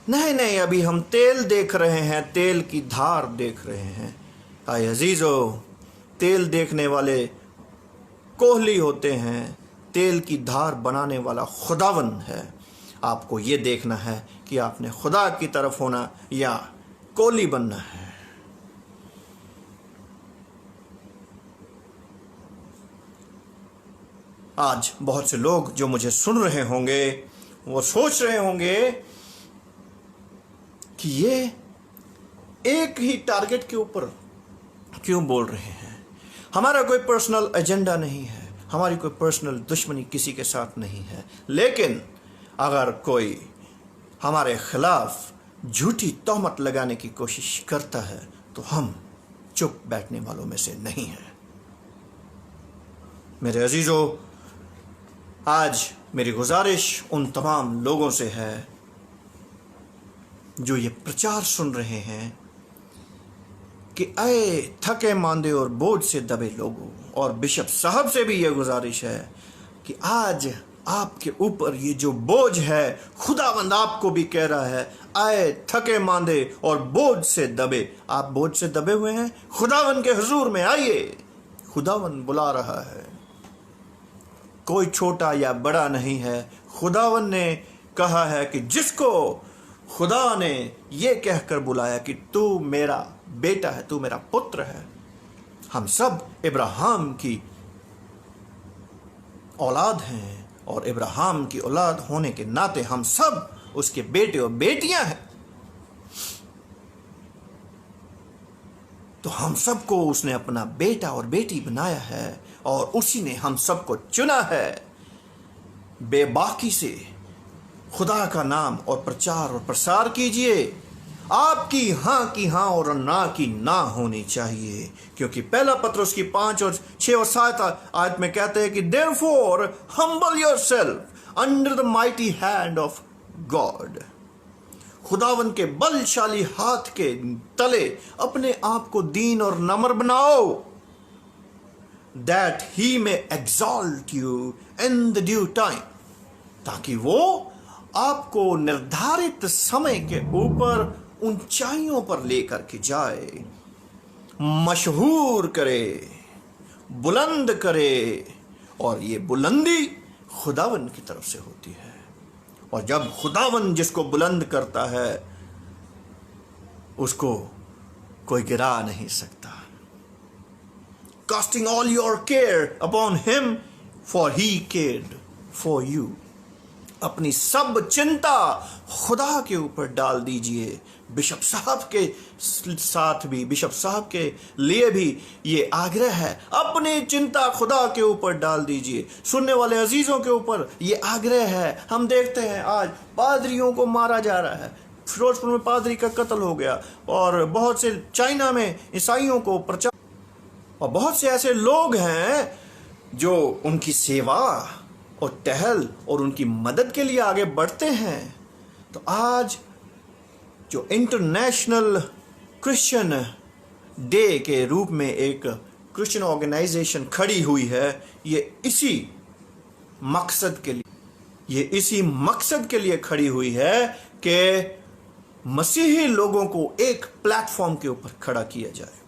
नहीं, अभी हम तेल देख रहे हैं, तेल की धार देख रहे हैं। आए अजीजो, तेल देखने वाले कोहली होते हैं, तेल की धार बनाने वाला खुदावन है। आपको ये देखना है कि आपने खुदा की तरफ होना या कोली बनना है। आज बहुत से लोग जो मुझे सुन रहे होंगे वो सोच रहे होंगे कि ये एक ही टारगेट के ऊपर क्यों बोल रहे हैं। हमारा कोई पर्सनल एजेंडा नहीं है, हमारी कोई पर्सनल दुश्मनी किसी के साथ नहीं है, लेकिन अगर कोई हमारे खिलाफ झूठी तोहमत लगाने की कोशिश करता है तो हम चुप बैठने वालों में से नहीं हैं। मेरे अजीजों, आज मेरी गुजारिश उन तमाम लोगों से है जो ये प्रचार सुन रहे हैं कि आए थके मांदे और बोझ से दबे लोगों, और बिशप साहब से भी ये गुजारिश है कि आज आपके ऊपर ये जो बोझ है, खुदावंद आपको भी कह रहा है, आए थके मांदे और बोझ से दबे। आप बोझ से दबे हुए हैं, खुदावंद के हुजूर में आइए, खुदावंद बुला रहा है। कोई छोटा या बड़ा नहीं है। खुदावंद ने कहा है कि जिसको खुदा ने ये कहकर बुलाया कि तू मेरा बेटा है, तू मेरा पुत्र है। हम सब इब्राहिम की औलाद हैं, और इब्राहिम की औलाद होने के नाते हम सब उसके बेटे और बेटियां हैं। तो हम सबको उसने अपना बेटा और बेटी बनाया है, और उसी ने हम सबको चुना है। बेबाकी से खुदा का नाम और प्रचार और प्रसार कीजिए। आपकी हाँ की हाँ और ना की ना होनी चाहिए, क्योंकि पहला पत्रुस की 5 और 6 और 7 आयत में कहते हैं कि therefore humble yourself under the mighty hand of God। खुदावन के बलशाली हाथ के तले अपने आप को दीन और नम्र बनाओ, that he may exalt you in the due time, ताकि वो आपको निर्धारित समय के ऊपर ऊंचाइयों पर लेकर के जाए, मशहूर करे, बुलंद करे। और ये बुलंदी खुदावन की तरफ से होती है, और जब खुदावन जिसको बुलंद करता है उसको कोई गिरा नहीं सकता। Casting all your care upon him, for he cared for you। अपनी सब चिंता खुदा के ऊपर डाल दीजिए। बिशप साहब के साथ भी, बिशप साहब के लिए भी ये आग्रह है, अपनी चिंता खुदा के ऊपर डाल दीजिए। सुनने वाले अजीजों के ऊपर ये आग्रह है। हम देखते हैं आज पादरियों को मारा जा रहा है, फिरोजपुर में पादरी का कत्ल हो गया, और बहुत से चाइना में ईसाइयों को प्रचार, और बहुत से ऐसे लोग हैं जो उनकी सेवा और टहल और उनकी मदद के लिए आगे बढ़ते हैं। तो आज जो इंटरनेशनल क्रिश्चियन डे के रूप में एक क्रिश्चियन ऑर्गेनाइजेशन खड़ी हुई है, ये इसी मकसद के लिए खड़ी हुई है कि मसीही लोगों को एक प्लेटफॉर्म के ऊपर खड़ा किया जाए,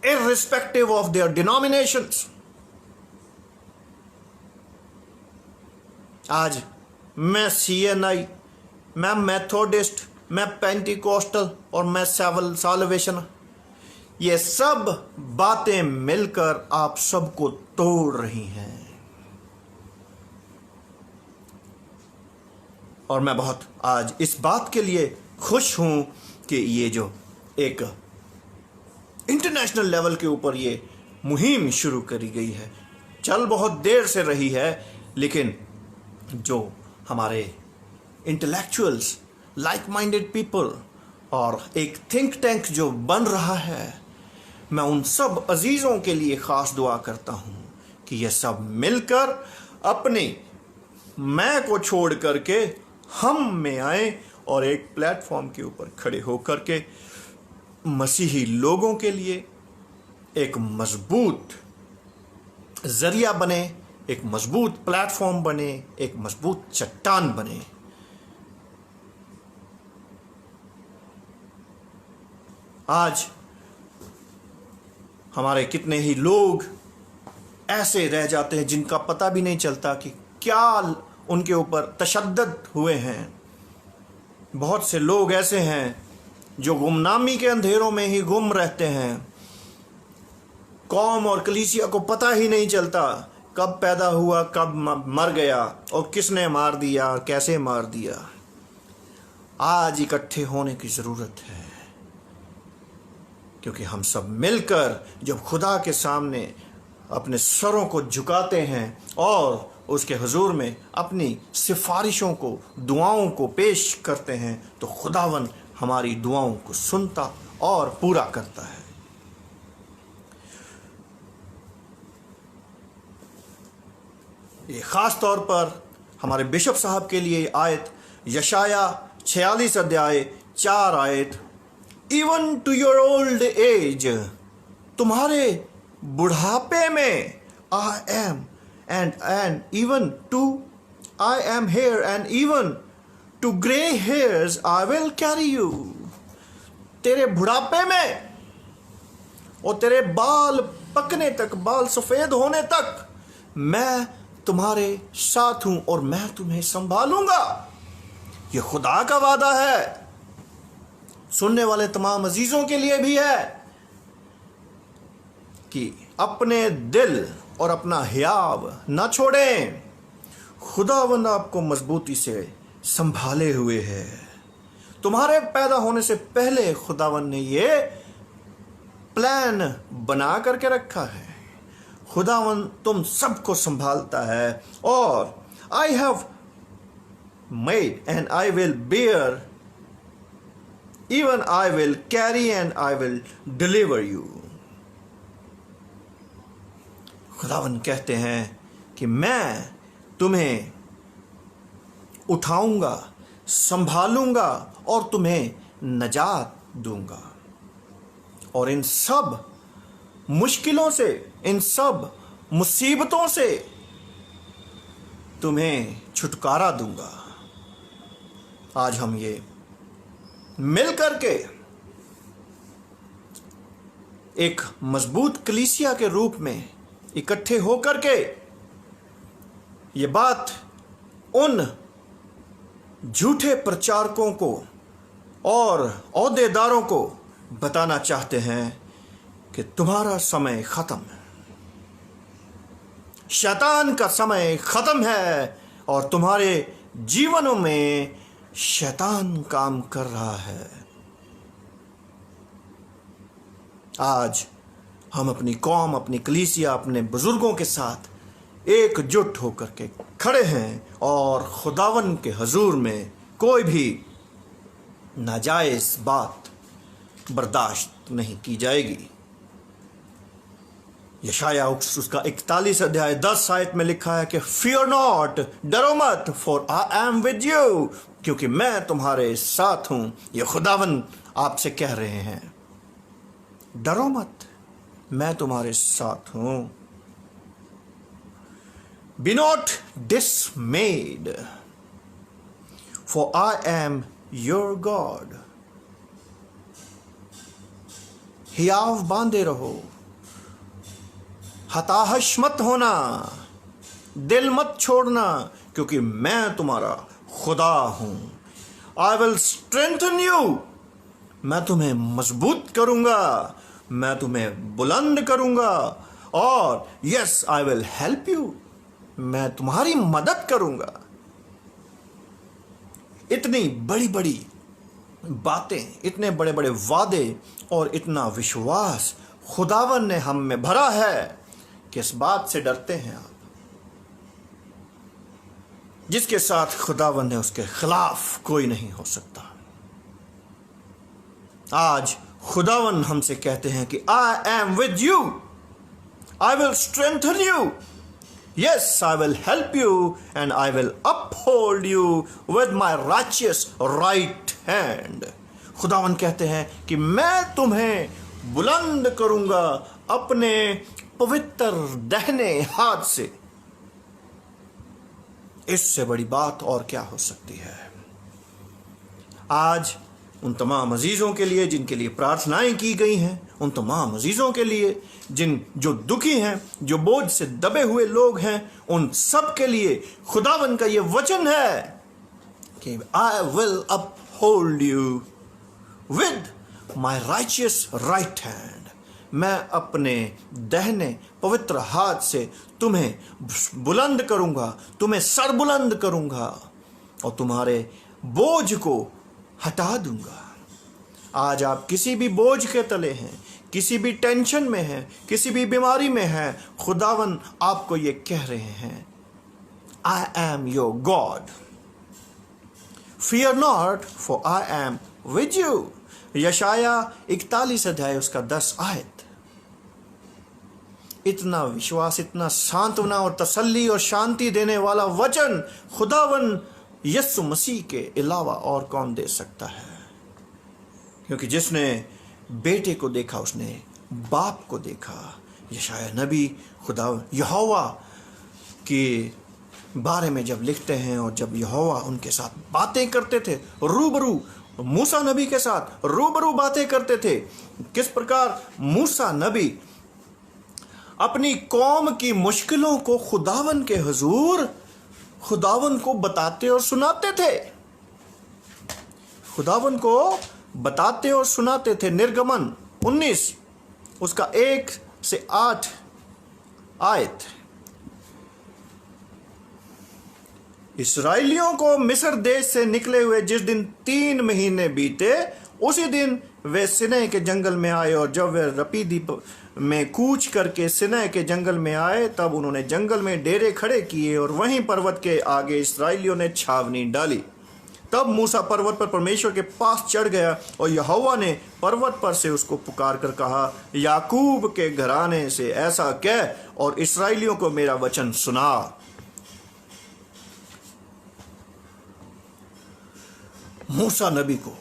irrespective of their denominations। आज मैं CNI, मैं मेथोडिस्ट, मैं पेंटिकोस्टल और मैं साल्वेशन, ये सब बातें मिलकर आप सबको तोड़ रही हैं। और मैं बहुत आज इस बात के लिए खुश हूं कि ये जो एक इंटरनेशनल लेवल के ऊपर ये मुहिम शुरू करी गई है, चल बहुत देर से रही है, लेकिन जो हमारे इंटेलेक्चुअल्स, लाइक माइंडेड पीपल और एक थिंक टैंक जो बन रहा है, मैं उन सब अजीज़ों के लिए ख़ास दुआ करता हूँ कि ये सब मिलकर अपने मैं को छोड़ करके हम में आए और एक प्लेटफॉर्म के ऊपर खड़े होकर के मसीही लोगों के लिए एक मजबूत जरिया बने, एक मजबूत प्लेटफॉर्म बने, एक मजबूत चट्टान बने। आज हमारे कितने ही लोग ऐसे रह जाते हैं जिनका पता भी नहीं चलता कि क्या उनके ऊपर तशद्दुद हुए हैं। बहुत से लोग ऐसे हैं जो गुमनामी के अंधेरों में ही गुम रहते हैं। कौम और कलीसिया को पता ही नहीं चलता कब पैदा हुआ, कब मर गया और किसने मार दिया, कैसे मार दिया। आज इकट्ठे होने की ज़रूरत है, क्योंकि हम सब मिलकर जब खुदा के सामने अपने सरों को झुकाते हैं और उसके हुजूर में अपनी सिफारिशों को, दुआओं को पेश करते हैं, तो खुदावन हमारी दुआओं को सुनता और पूरा करता है। ये ख़ास तौर पर हमारे बिशप साहब के लिए आयत यशाया 46 अध्याय 4 आयत, even to your old age, तुम्हारे बुढ़ापे में I am and even to I am here and even to grey hairs I will carry you. तेरे बुढ़ापे में और तेरे बाल पकने तक, बाल सफ़ेद होने तक मैं तुम्हारे साथ हूं और मैं तुम्हें संभालूंगा। यह खुदा का वादा है, सुनने वाले तमाम अजीजों के लिए भी है कि अपने दिल और अपना हियाव न छोड़ें। खुदावंद आपको मजबूती से संभाले हुए है। तुम्हारे पैदा होने से पहले खुदावंद ने ये प्लान बना करके रखा है। खुदावंद तुम सबको संभालता है। और I have made and I will bear, even I will carry and I will deliver you. खुदावंद कहते हैं कि मैं तुम्हें उठाऊंगा, संभालूंगा और तुम्हें नजात दूंगा। और इन सब मुश्किलों से, इन सब मुसीबतों से तुम्हें छुटकारा दूंगा। आज हम ये मिल करके एक मजबूत कलीसिया के रूप में इकट्ठे होकर के ये बात उन झूठे प्रचारकों को और ओहदेदारों को बताना चाहते हैं कि तुम्हारा समय खत्म है, शैतान का समय खत्म है और तुम्हारे जीवनों में शैतान काम कर रहा है। आज हम अपनी कौम, अपनी कलीसिया, अपने बुजुर्गों के साथ एकजुट होकर के खड़े हैं और खुदावन के हजूर में कोई भी नाजायज बात बर्दाश्त नहीं की जाएगी। यशाया उसका 41 अध्याय 10 आयत में लिखा है कि फियर नॉट, डरो मत, for I am with you, क्योंकि मैं तुम्हारे साथ हूं। ये खुदावन आपसे कह रहे हैं, डरो मत, मैं तुम्हारे साथ हूं। Be not dismayed, for I am your God. हियाव बांधे रहो, हताहश मत होना, दिल मत छोड़ना, क्योंकि मैं तुम्हारा खुदा हूं। आई विल स्ट्रेंथन यू, मैं तुम्हें मजबूत करूंगा, मैं तुम्हें बुलंद करूंगा। और yes, I will help you, मैं तुम्हारी मदद करूंगा। इतनी बड़ी बड़ी बातें, इतने बड़े बड़े वादे और इतना विश्वास खुदावन ने हम में भरा है। किस बात से डरते हैं आप? जिसके साथ खुदावन है उसके खिलाफ कोई नहीं हो सकता। आज खुदावन हमसे कहते हैं कि आई am with you, I will strengthen you, yes I will help you and I will uphold you with my righteous right hand. खुदावन कहते हैं कि मैं तुम्हें बुलंद करूंगा अपने पवित्र दाहिने हाथ से। इससे बड़ी बात और क्या हो सकती है? आज उन तमाम अजीज़ों के लिए जिनके लिए प्रार्थनाएं की गई हैं, उन तमाम अजीज़ों के लिए जो दुखी हैं, जो बोझ से दबे हुए लोग हैं, उन सब के लिए खुदावन का ये वचन है कि I will uphold you with my righteous right hand. मैं अपने दहने पवित्र हाथ से तुम्हें बुलंद करूंगा, तुम्हें सर बुलंद करूंगा और तुम्हारे बोझ को हटा दूंगा। आज आप किसी भी बोझ के तले हैं, किसी भी टेंशन में हैं, किसी भी बीमारी में हैं, खुदावन आपको ये कह रहे हैं, I am your God, fear not for I am with you. यशाया 41 अध्याय उसका 10 आयत। इतना विश्वास, इतना सांत्वना और तसल्ली और शांति देने वाला वचन खुदावन यीशु मसीह के अलावा और कौन दे सकता है? क्योंकि जिसने बेटे को देखा उसने बाप को देखा। यशाया नबी खुदा यहोवा के बारे में जब लिखते हैं और जब यहोवा उनके साथ बातें करते थे, रूबरू मूसा नबी के साथ रूबरू बातें करते थे, किस प्रकार मूसा नबी अपनी कौम की मुश्किलों को खुदावन के हुजूर खुदावन को बताते और सुनाते थे, खुदावन को बताते और सुनाते थे। निर्गमन 19 उसका 1 से 8 आयत। इसराइलियों को मिस्र देश से निकले हुए जिस दिन 3 महीने बीते, उसी दिन वे सिनै के जंगल में आए, और जब वे रपीदीप में कूच करके सिनै के जंगल में आए, तब उन्होंने जंगल में डेरे खड़े किए और वहीं पर्वत के आगे इसराइलियों ने छावनी डाली। तब मूसा पर्वत पर परमेश्वर के पास चढ़ गया और यहोवा ने पर्वत पर से उसको पुकार कर कहा, याकूब के घराने से ऐसा कह और इसराइलियों को मेरा वचन सुना। मूसा नबी को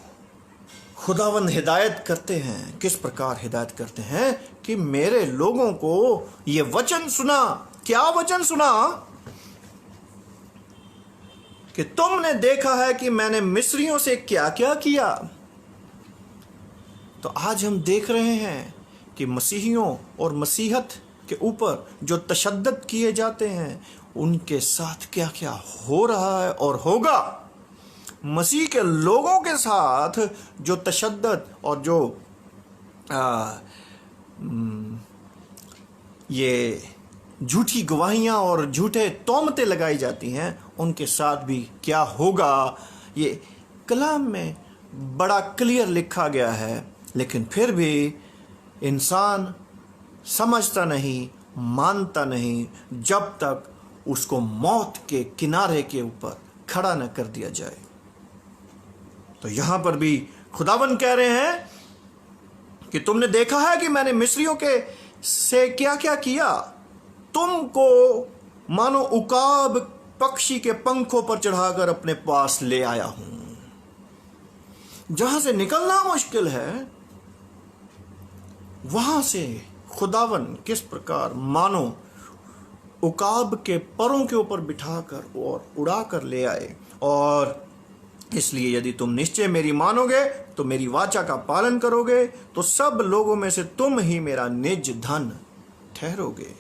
खुदावन हिदायत करते हैं। किस प्रकार हिदायत करते हैं कि मेरे लोगों को ये वचन सुना। क्या वचन सुना? कि तुमने देखा है कि मैंने मिस्रियों से क्या क्या किया। तो आज हम देख रहे हैं कि मसीहियों और मसीहत के ऊपर जो तशद्दुद किए जाते हैं, उनके साथ क्या क्या हो रहा है और होगा। मसीह के लोगों के साथ जो तशद्दुद और जो ये झूठी गवाहियां और झूठे तोहमतें लगाई जाती हैं, उनके साथ भी क्या होगा, ये कलाम में बड़ा क्लियर लिखा गया है। लेकिन फिर भी इंसान समझता नहीं, मानता नहीं, जब तक उसको मौत के किनारे के ऊपर खड़ा न कर दिया जाए। तो यहां पर भी खुदावन कह रहे हैं कि तुमने देखा है कि मैंने मिस्रियों के से क्या क्या किया। तुमको मानो उकाब पक्षी के पंखों पर चढ़ाकर अपने पास ले आया हूं। जहां से निकलना मुश्किल है, वहां से खुदावन किस प्रकार मानो उकाब के परों के ऊपर बिठाकर और उड़ाकर ले आए। और इसलिए यदि तुम निश्चय मेरी मानोगे तो मेरी वाचा का पालन करोगे, तो सब लोगों में से तुम ही मेरा निज धन ठहरोगे।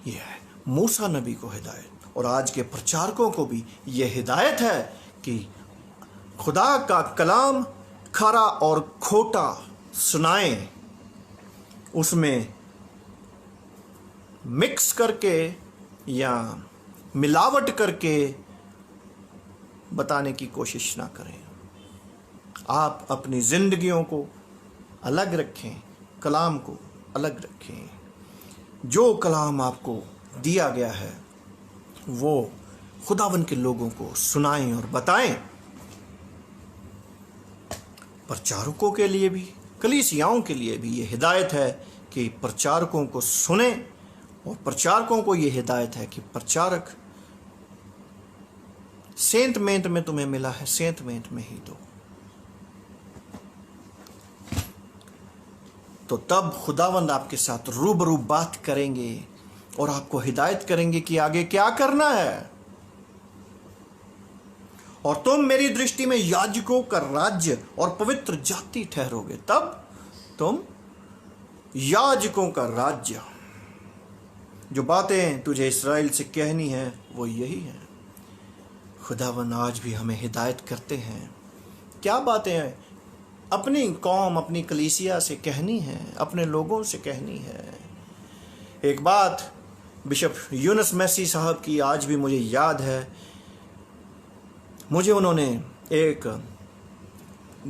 यह है मूसा नबी को हिदायत, और आज के प्रचारकों को भी यह हिदायत है कि खुदा का कलाम खरा और खोटा सुनाएं, उसमें मिक्स करके या मिलावट करके बताने की कोशिश ना करें। आप अपनी जिंदगियों को अलग रखें, कलाम को अलग रखें। जो कलाम आपको दिया गया है वो खुदावन के लोगों को सुनाएं और बताएं। प्रचारकों के लिए भी, कलीसियाओं के लिए भी ये हिदायत है कि प्रचारकों को सुने, और प्रचारकों को ये हिदायत है कि प्रचारक सेंत मेंत में तुम्हें मिला है, सेंत मेंत में ही दो। तो तब खुदावंद आपके साथ रूबरू बात करेंगे और आपको हिदायत करेंगे कि आगे क्या करना है। और तुम मेरी दृष्टि में याजकों का राज्य और पवित्र जाति ठहरोगे। तब तुम याजकों का राज्य। जो बातें तुझे इस्राएल से कहनी है वो यही है। खुदावन आज भी हमें हिदायत करते हैं। क्या बातें अपनी कौम, अपनी कलीसिया से कहनी है, अपने लोगों से कहनी है। एक बात बिशप यूनुस मैसी साहब की आज भी मुझे याद है। मुझे उन्होंने एक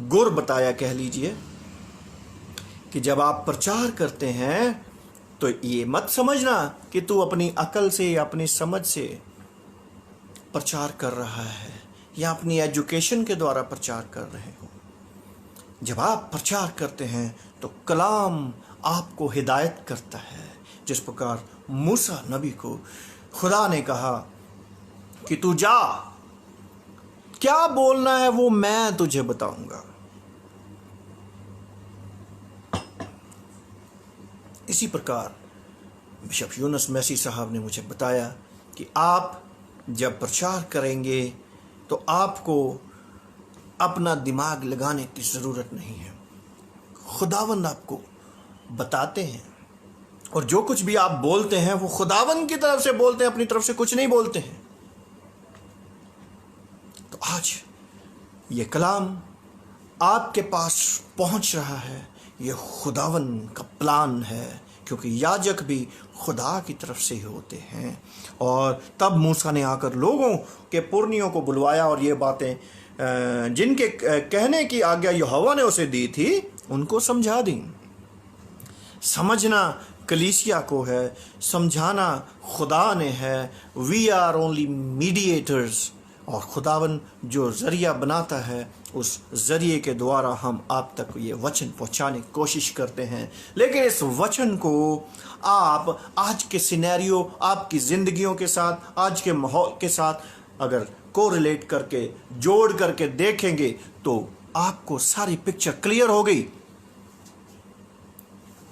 गुर बताया, कह लीजिए, कि जब आप प्रचार करते हैं तो ये मत समझना कि तू अपनी अकल से या अपनी समझ से प्रचार कर रहा है या अपनी एजुकेशन के द्वारा प्रचार कर रहे हो। जब आप प्रचार करते हैं तो कलाम आपको हिदायत करता है। जिस प्रकार मूसा नबी को खुदा ने कहा कि तू जा, क्या बोलना है वो मैं तुझे बताऊंगा। इसी प्रकार बिशप यूनुस मैसी साहब ने मुझे बताया कि आप जब प्रचार करेंगे तो आपको अपना दिमाग लगाने की ज़रूरत नहीं है। खुदावंद आपको बताते हैं और जो कुछ भी आप बोलते हैं वो खुदावंद की तरफ से बोलते हैं, अपनी तरफ से कुछ नहीं बोलते हैं। तो आज ये कलाम आपके पास पहुंच रहा है। ये खुदावंद का प्लान है, क्योंकि याजक भी खुदा की तरफ से ही होते हैं। और तब मूसा ने आकर लोगों के पुरनियों को बुलवाया और ये बातें जिनके कहने की आज्ञा यहोवा ने उसे दी थी उनको समझा दी। समझना कलीसिया को है, समझाना खुदा ने है। We are only mediators. और खुदावन जो ज़रिया बनाता है उस ज़रिए के द्वारा हम आप तक ये वचन पहुंचाने की कोशिश करते हैं। लेकिन इस वचन को आप आज के सिनेरियो, आपकी ज़िंदगियों के साथ, आज के माहौल के साथ अगर कोरिलेट करके, जोड़ करके देखेंगे तो आपको सारी पिक्चर क्लियर हो गई।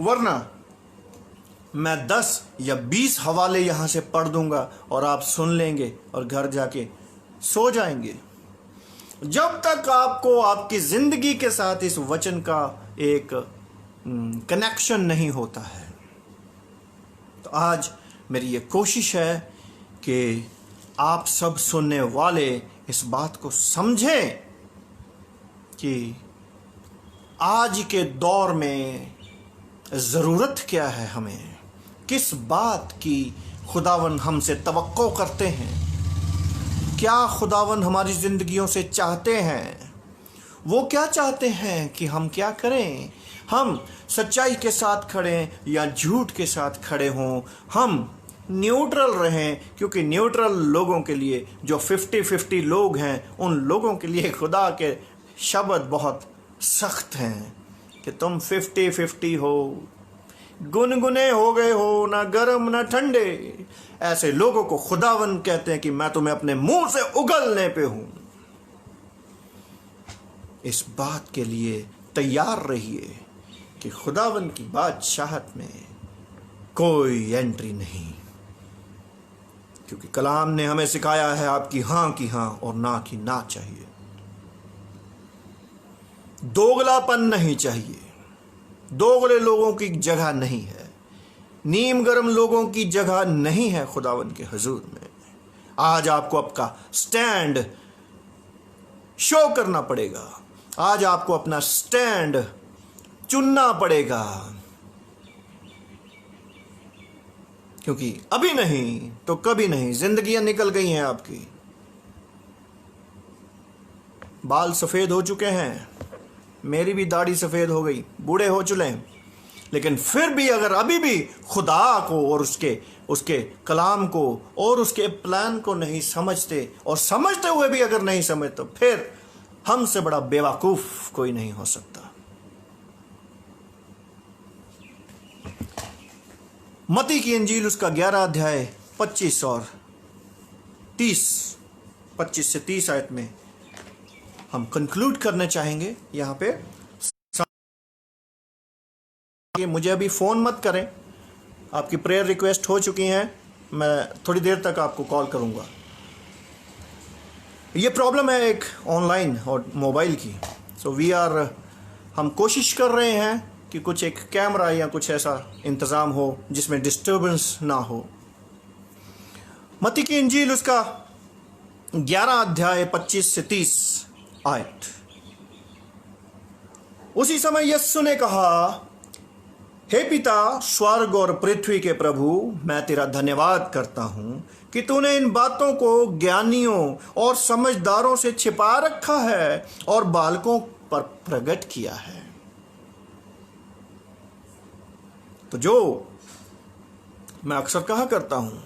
वरना मैं 10 या 20 हवाले यहाँ से पढ़ दूंगा और आप सुन लेंगे और घर जाके सो जाएंगे। जब तक आपको आपकी जिंदगी के साथ इस वचन का एक कनेक्शन नहीं होता है। तो आज मेरी ये कोशिश है कि आप सब सुनने वाले इस बात को समझें कि आज के दौर में ज़रूरत क्या है, हमें किस बात की खुदावन हमसे तवक्को करते हैं, क्या खुदावन हमारी ज़िंदगियों से चाहते हैं। वो क्या चाहते हैं कि हम क्या करें, हम सच्चाई के साथ खड़े या झूठ के साथ खड़े हों, हम न्यूट्रल रहें। क्योंकि न्यूट्रल लोगों के लिए, जो 50-50 लोग हैं, उन लोगों के लिए खुदा के शब्द बहुत सख्त हैं कि तुम 50-50 हो, गुनगुने हो गए हो, ना गर्म ना ठंडे। ऐसे लोगों को खुदावन कहते हैं कि मैं तुम्हें अपने मुंह से उगलने पे हूं। इस बात के लिए तैयार रहिए कि खुदावन की बादशाहत में कोई एंट्री नहीं, क्योंकि कलाम ने हमें सिखाया है आपकी हां की हां और ना की ना चाहिए। दोगलापन नहीं चाहिए। दोगले लोगों की जगह नहीं है, नीम गर्म लोगों की जगह नहीं है खुदावन के हुजूर में। आज आपको आपका स्टैंड शो करना पड़ेगा। आज आपको अपना स्टैंड चुनना पड़ेगा, क्योंकि अभी नहीं तो कभी नहीं जिंदगियां निकल गई हैं आपकी। बाल सफ़ेद हो चुके हैं, मेरी भी दाढ़ी सफ़ेद हो गई, बूढ़े हो चुके हैं। लेकिन फिर भी अगर अभी भी खुदा को और उसके कलाम को और उसके प्लान को नहीं समझते, और समझते हुए भी अगर नहीं समझते, तो फिर हमसे बड़ा बेवकूफ़ कोई नहीं हो सकता। मत्ती की इंजील उसका 11 अध्याय 25 और 30, 25 से 30 आयत में हम कंक्लूड करने चाहेंगे। यहाँ पे मुझे अभी फ़ोन मत करें, आपकी प्रेयर रिक्वेस्ट हो चुकी हैं, मैं थोड़ी देर तक आपको कॉल करूँगा। ये प्रॉब्लम है एक ऑनलाइन और मोबाइल की। हम कोशिश कर रहे हैं कि कुछ एक कैमरा या कुछ ऐसा इंतज़ाम हो जिसमें डिस्टर्बेंस ना हो। मत्ती की इंजील उसका 11 अध्याय 25 से 30 आयत। उसी समय यीशु ने कहा, हे पिता स्वर्ग और पृथ्वी के प्रभु, मैं तेरा धन्यवाद करता हूं कि तूने इन बातों को ज्ञानियों और समझदारों से छिपा रखा है और बालकों पर प्रकट किया है। तो जो मैं अक्सर कहा करता हूं,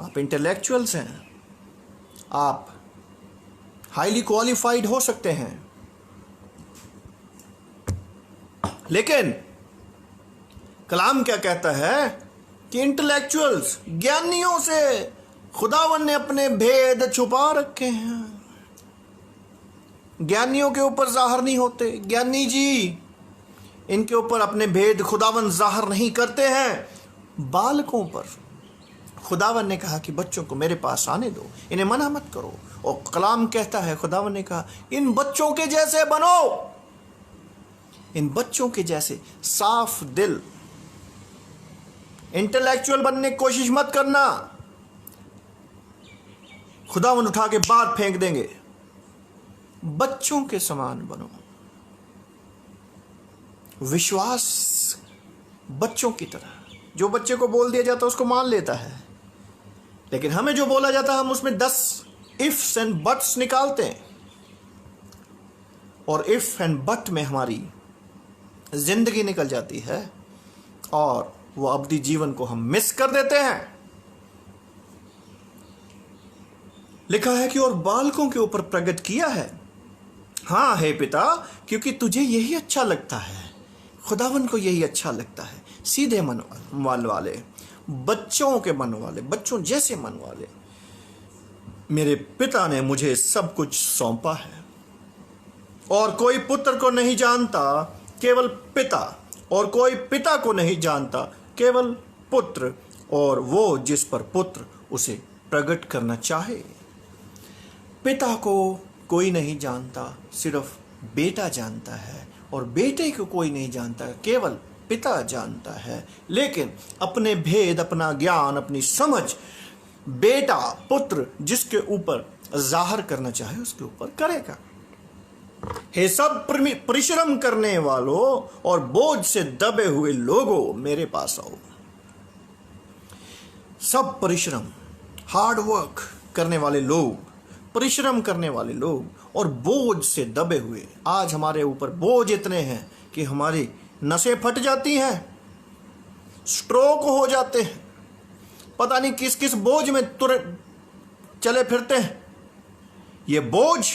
आप इंटेलेक्चुअल्स हैं, आप हाईली क्वालिफाइड हो सकते हैं, लेकिन कलाम क्या कहता है कि इंटेलेक्चुअल्स, ज्ञानियों से खुदावन ने अपने भेद छुपा रखे हैं। ज्ञानियों के ऊपर जाहिर नहीं होते। ज्ञानी जी इनके ऊपर अपने भेद खुदावन जाहिर नहीं करते हैं। बालकों पर खुदावन ने कहा कि बच्चों को मेरे पास आने दो, इन्हें मना मत करो। और कलाम कहता है, खुदावन ने कहा, इन बच्चों के जैसे बनो, इन बच्चों के जैसे साफ दिल। इंटेलेक्चुअल बनने की कोशिश मत करना, खुदावन उठा के बाहर फेंक देंगे। बच्चों के समान बनो। विश्वास बच्चों की तरह, जो बच्चे को बोल दिया जाता है उसको मान लेता है, लेकिन हमें जो बोला जाता है हम उसमें 10 इफ्स एंड बट्स निकालते हैं, और इफ एंड बट में हमारी जिंदगी निकल जाती है और वो अवधि जीवन को हम मिस कर देते हैं। लिखा है कि और बालकों के ऊपर प्रकट किया है। हाँ हे पिता, क्योंकि तुझे यही अच्छा लगता है, खुदावन को यही अच्छा लगता है। सीधे मन वाले, बच्चों के मन वाले, बच्चों जैसे मन वाले। मेरे पिता ने मुझे सब कुछ सौंपा है, और कोई पुत्र को नहीं जानता केवल पिता, और कोई पिता को नहीं जानता केवल पुत्र, और वो जिस पर पुत्र उसे प्रकट करना चाहे। पिता को कोई नहीं जानता, सिर्फ बेटा जानता है, और बेटे को कोई नहीं जानता, केवल पिता जानता है। लेकिन अपने भेद, अपना ज्ञान, अपनी समझ बेटा, पुत्र जिसके ऊपर जाहिर करना चाहे उसके ऊपर करेगा। हे सब परिश्रम करने वालों और बोझ से दबे हुए लोगों, मेरे पास आओ। सब परिश्रम, हार्ड वर्क करने वाले लोग, परिश्रम करने वाले लोग और बोझ से दबे हुए। आज हमारे ऊपर बोझ इतने हैं कि हमारी नसें फट जाती हैं, स्ट्रोक हो जाते हैं, पता नहीं किस किस बोझ में चले फिरते हैं। ये बोझ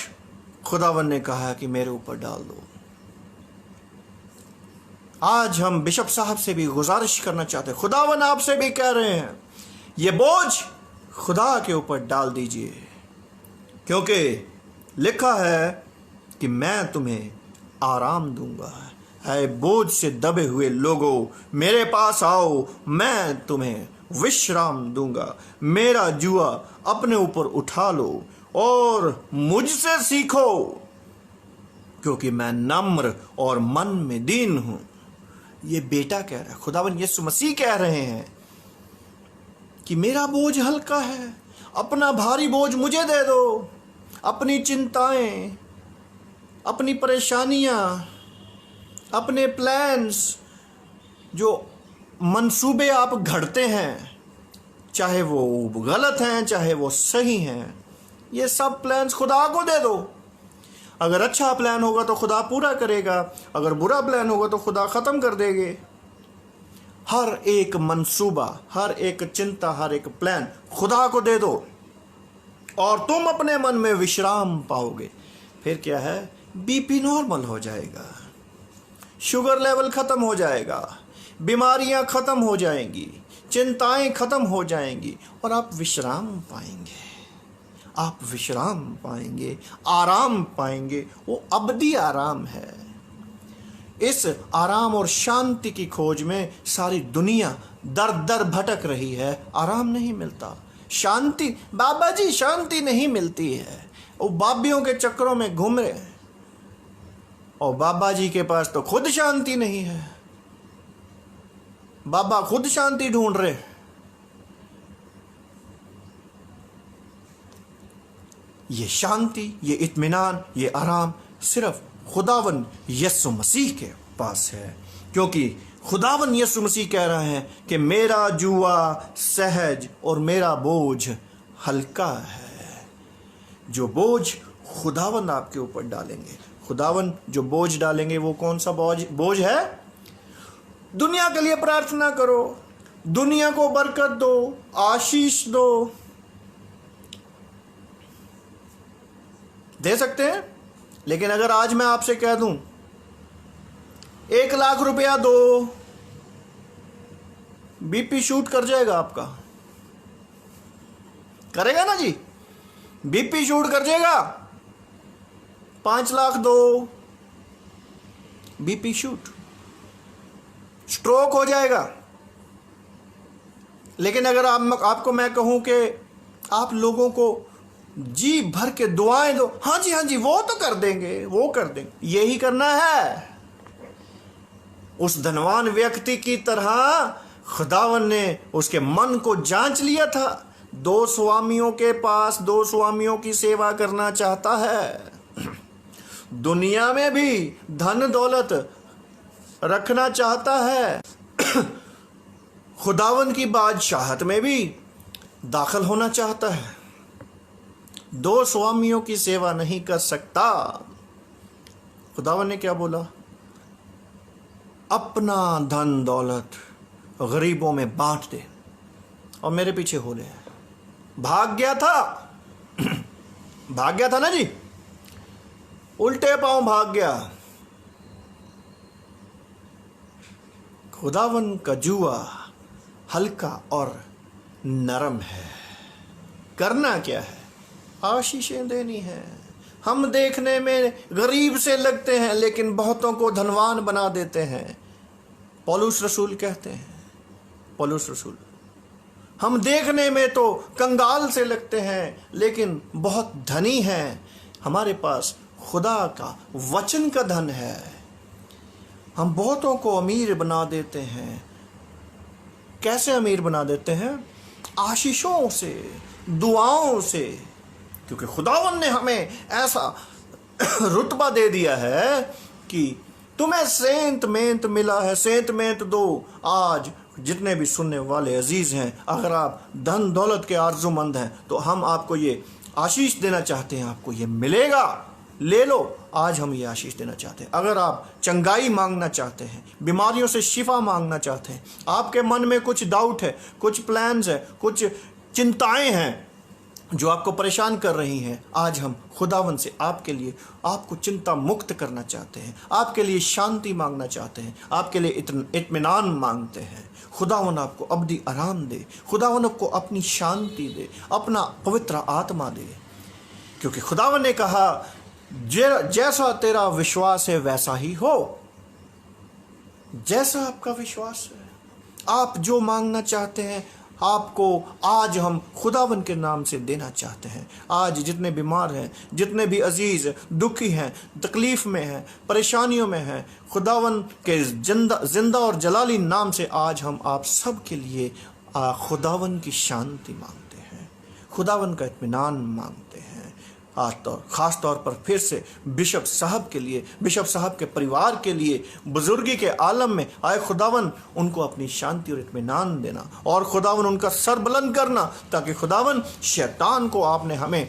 खुदावन ने कहा कि मेरे ऊपर डाल दो। आज हम बिशप साहब से भी गुजारिश करना चाहते हैं, खुदावन आपसे भी कह रहे हैं, ये बोझ खुदा के ऊपर डाल दीजिए, क्योंकि लिखा है कि मैं तुम्हें आराम दूंगा। है बोझ से दबे हुए लोगों, मेरे पास आओ, मैं तुम्हें विश्राम दूंगा। मेरा जुआ अपने ऊपर उठा लो और मुझसे सीखो, क्योंकि मैं नम्र और मन में दीन हूं। ये बेटा कह रहा है, खुदावन यीशु मसीह कह रहे हैं कि मेरा बोझ हल्का है, अपना भारी बोझ मुझे दे दो। अपनी चिंताएं, अपनी परेशानियां, अपने प्लान्स, जो मंसूबे आप घड़ते हैं, चाहे वो गलत हैं चाहे वो सही हैं, ये सब प्लान्स खुदा को दे दो। अगर अच्छा प्लान होगा तो खुदा पूरा करेगा, अगर बुरा प्लान होगा तो खुदा ख़त्म कर देंगे। हर एक मंसूबा, हर एक चिंता, हर एक प्लान खुदा को दे दो और तुम अपने मन में विश्राम पाओगे। फिर क्या है, बीपी नॉर्मल हो जाएगा, शुगर लेवल ख़त्म हो जाएगा, बीमारियां ख़त्म हो जाएंगी, चिंताएं ख़त्म हो जाएंगी और आप विश्राम पाएंगे। आप विश्राम पाएंगे, आराम पाएंगे। वो अबदी आराम है। इस आराम और शांति की खोज में सारी दुनिया दर दर भटक रही है, आराम नहीं मिलता। शांति, बाबा जी शांति नहीं मिलती है। वो बाबियों के चक्करों में घूम रहे हैं और बाबा जी के पास तो खुद शांति नहीं है। बाबा खुद शांति ढूंढ रहे। ये शांति, ये इत्मीनान, ये आराम सिर्फ खुदावन यीशु मसीह के पास है, क्योंकि खुदावन यीशु मसीह कह रहे हैं कि मेरा जुआ सहज और मेरा बोझ हल्का है। जो बोझ खुदावन आपके ऊपर डालेंगे, खुदावन जो बोझ डालेंगे वो कौन सा बोझ है? दुनिया के लिए प्रार्थना करो, दुनिया को बरकत दो, आशीष दो, दे सकते हैं। लेकिन अगर आज मैं आपसे कह दूं 1,00,000 रुपया दो, बीपी शूट कर जाएगा आपका, करेगा ना जी? बीपी शूट कर जाएगा। 5 लाख दो, बीपी शूट, स्ट्रोक हो जाएगा। लेकिन अगर आपको मैं कहूं कि आप लोगों को जी भर के दुआएं दो, हाँ जी वो तो कर देंगे, वो कर देंगे, यही करना है। उस धनवान व्यक्ति की तरह खुदावन ने उसके मन को जांच लिया था। 2 स्वामियों के पास 2 स्वामियों की सेवा करना चाहता है, दुनिया में भी धन दौलत रखना चाहता है, खुदावन की बादशाहत में भी दाखिल होना चाहता है। 2 स्वामियों की सेवा नहीं कर सकता। खुदावन ने क्या बोला? अपना धन दौलत गरीबों में बांट दे और मेरे पीछे हो ले। भाग गया था भाग गया था ना जी, उल्टे पांव भाग गया। खुदावन का जुआ हल्का और नरम है। करना क्या है? आशीषें देनी है। हम देखने में गरीब से लगते हैं लेकिन बहुतों को धनवान बना देते हैं। पौलुस रसूल कहते हैं, पौलुस रसूल, हम देखने में तो कंगाल से लगते हैं लेकिन बहुत धनी हैं। हमारे पास खुदा का वचन का धन है। हम बहुतों को अमीर बना देते हैं। कैसे अमीर बना देते हैं? आशीषों से, दुआओं से, क्योंकि खुदावन ने हमें ऐसा रुतबा दे दिया है कि तुम्हें सेंत मेंत मिला है, सेंत मेंत दो। आज जितने भी सुनने वाले अजीज हैं, अगर आप धन दौलत के आरजूमंद हैं तो हम आपको ये आशीष देना चाहते हैं, आपको ये मिलेगा, ले लो। आज हम ये आशीष देना चाहते हैं। अगर आप चंगाई मांगना चाहते हैं, बीमारियों से शिफा मांगना चाहते हैं, आपके मन में कुछ डाउट है, कुछ प्लान्स है, कुछ चिंताएं हैं जो आपको परेशान कर रही हैं, आज हम खुदावन से आपके लिए, आपको चिंता मुक्त करना चाहते हैं, आपके लिए शांति मांगना चाहते हैं, आपके लिए इत्मीनान मांगते हैं। खुदावन आपको अब्दी आराम दे, खुदावन आपको अपनी शांति दे, अपना पवित्र आत्मा दे। क्योंकि खुदावन ने कहा जैसा तेरा विश्वास है वैसा ही हो। जैसा आपका विश्वास है, आप जो मांगना चाहते हैं आपको आज हम खुदावन के नाम से देना चाहते हैं। आज जितने बीमार हैं, जितने भी अजीज दुखी हैं, तकलीफ में हैं, परेशानियों में हैं, खुदावन के जिंदा और जलाली नाम से आज हम आप सब के लिए खुदावन की शांति मांगते हैं, खुदावन का इत्मीनान मांगते हैं। ख़ास तौर पर फिर से बिशप साहब के लिए, बिशप साहब के परिवार के लिए, बुजुर्गी के आलम में आए खुदावन उनको अपनी शांति और इत्मीनान देना और खुदावन उनका सर बुलंद करना, ताकि खुदावन शैतान को आपने हमें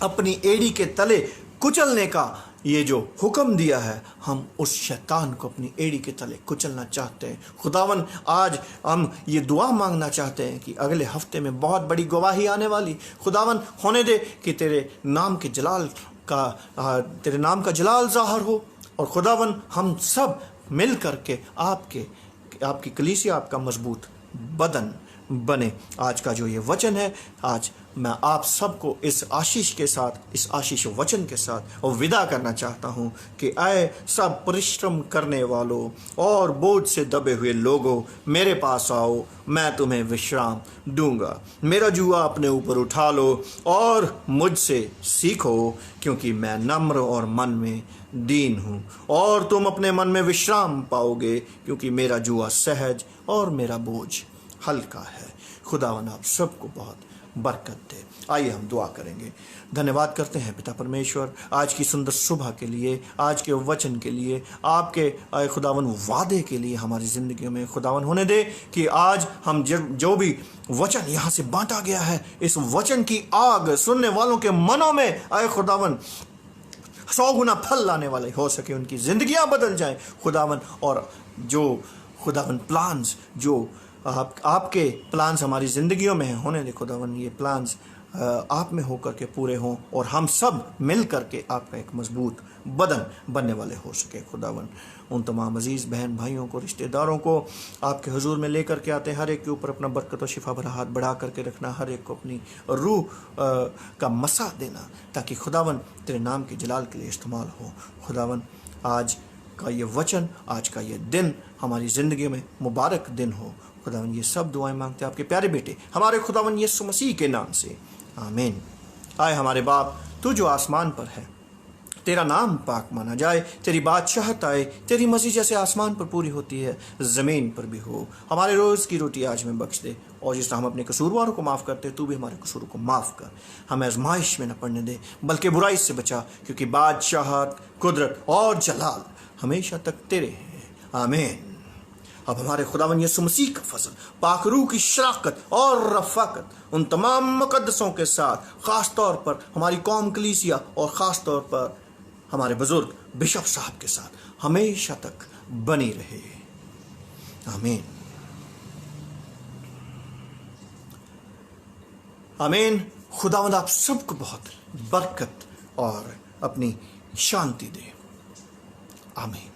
अपनी एड़ी के तले कुचलने का ये जो हुक्म दिया है, हम उस शैतान को अपनी एड़ी के तले कुचलना चाहते हैं। खुदावन आज हम ये दुआ मांगना चाहते हैं कि अगले हफ्ते में बहुत बड़ी गवाही आने वाली, खुदावन होने दे कि तेरे नाम के जलाल ज़ाहिर हो। और खुदावन हम सब मिल करके आपकी कलीसिया, आपका मजबूत बदन, बने। आज का जो ये वचन है, आज मैं आप सबको इस आशीष के साथ, इस आशीष वचन के साथ और विदा करना चाहता हूँ कि आए सब परिश्रम करने वालों और बोझ से दबे हुए लोगों, मेरे पास आओ, मैं तुम्हें विश्राम दूंगा। मेरा जुआ अपने ऊपर उठा लो और मुझसे सीखो, क्योंकि मैं नम्र और मन में दीन हूँ, और तुम अपने मन में विश्राम पाओगे, क्योंकि मेरा जुआ सहज और मेरा बोझ हल्का है। खुदावन आप सबको बहुत बरकत दे। आइए हम दुआ करेंगे। धन्यवाद करते हैं पिता परमेश्वर आज की सुंदर सुबह के लिए, आज के वचन के लिए, आपके आए खुदावन वादे के लिए हमारी ज़िंदगियों में। खुदावन होने दे कि आज हम जो भी वचन यहाँ से बांटा गया है, इस वचन की आग सुनने वालों के मनों में आए खुदावन 100 गुना फल लाने वाले हो सके, उनकी ज़िंदगियाँ बदल जाएं खुदावन। और जो खुदावन प्लान्स, जो आपके प्लान्स हमारी ज़िंदगियों में होने दे खुदावन, ये प्लान्स आप में होकर के पूरे हों और हम सब मिल कर के आपका एक मजबूत बदन बनने वाले हो सके खुदावन। उन तमाम अजीज़ बहन भाइयों को, रिश्तेदारों को आपके हुजूर में लेकर के आते हैं। हर एक के ऊपर अपना बरकत और शिफा भरा हाथ बढ़ा करके रखना, हर एक को अपनी रूह का मसा देना, ताकि खुदावन तेरे नाम के जलाल के लिए इस्तेमाल हो। खुदावन आज का ये वचन, आज का ये दिन हमारी ज़िंदगी में मुबारक दिन हो खुदावन। ये सब दुआएं मांगते हैं आपके प्यारे बेटे हमारे खुदावन यीशु मसीह के नाम से, आमीन। आए हमारे बाप, तू जो आसमान पर है, तेरा नाम पाक माना जाए, तेरी बादशाहत आए, तेरी मर्जी जैसे आसमान पर पूरी होती है ज़मीन पर भी हो। हमारे रोज़ की रोटी आज में बख्श दे, और जिस तरह हम अपने कसूरवारों को माफ़ करते, तू भी हमारे कसूरों को माफ़ कर। हमें आजमाइश में न पड़ने दे, बल्कि बुराई से बचा, क्योंकि बादशाहत, कुदरत और जलाल हमेशा तक तेरे हैं, आमीन। अब हमारे खुदावन यीशु मसीह का फजल, पाक रूह की शराकत और रफ़ाकत उन तमाम मुक़द्दसों के साथ, ख़ास तौर पर हमारी कौम कलीसिया और ख़ास तौर पर हमारे बुजुर्ग बिशप साहब के साथ हमेशा तक बनी रहे, आमीन, आमीन। खुदावंद आप सबको बहुत बरकत और अपनी शांति दे, आमीन।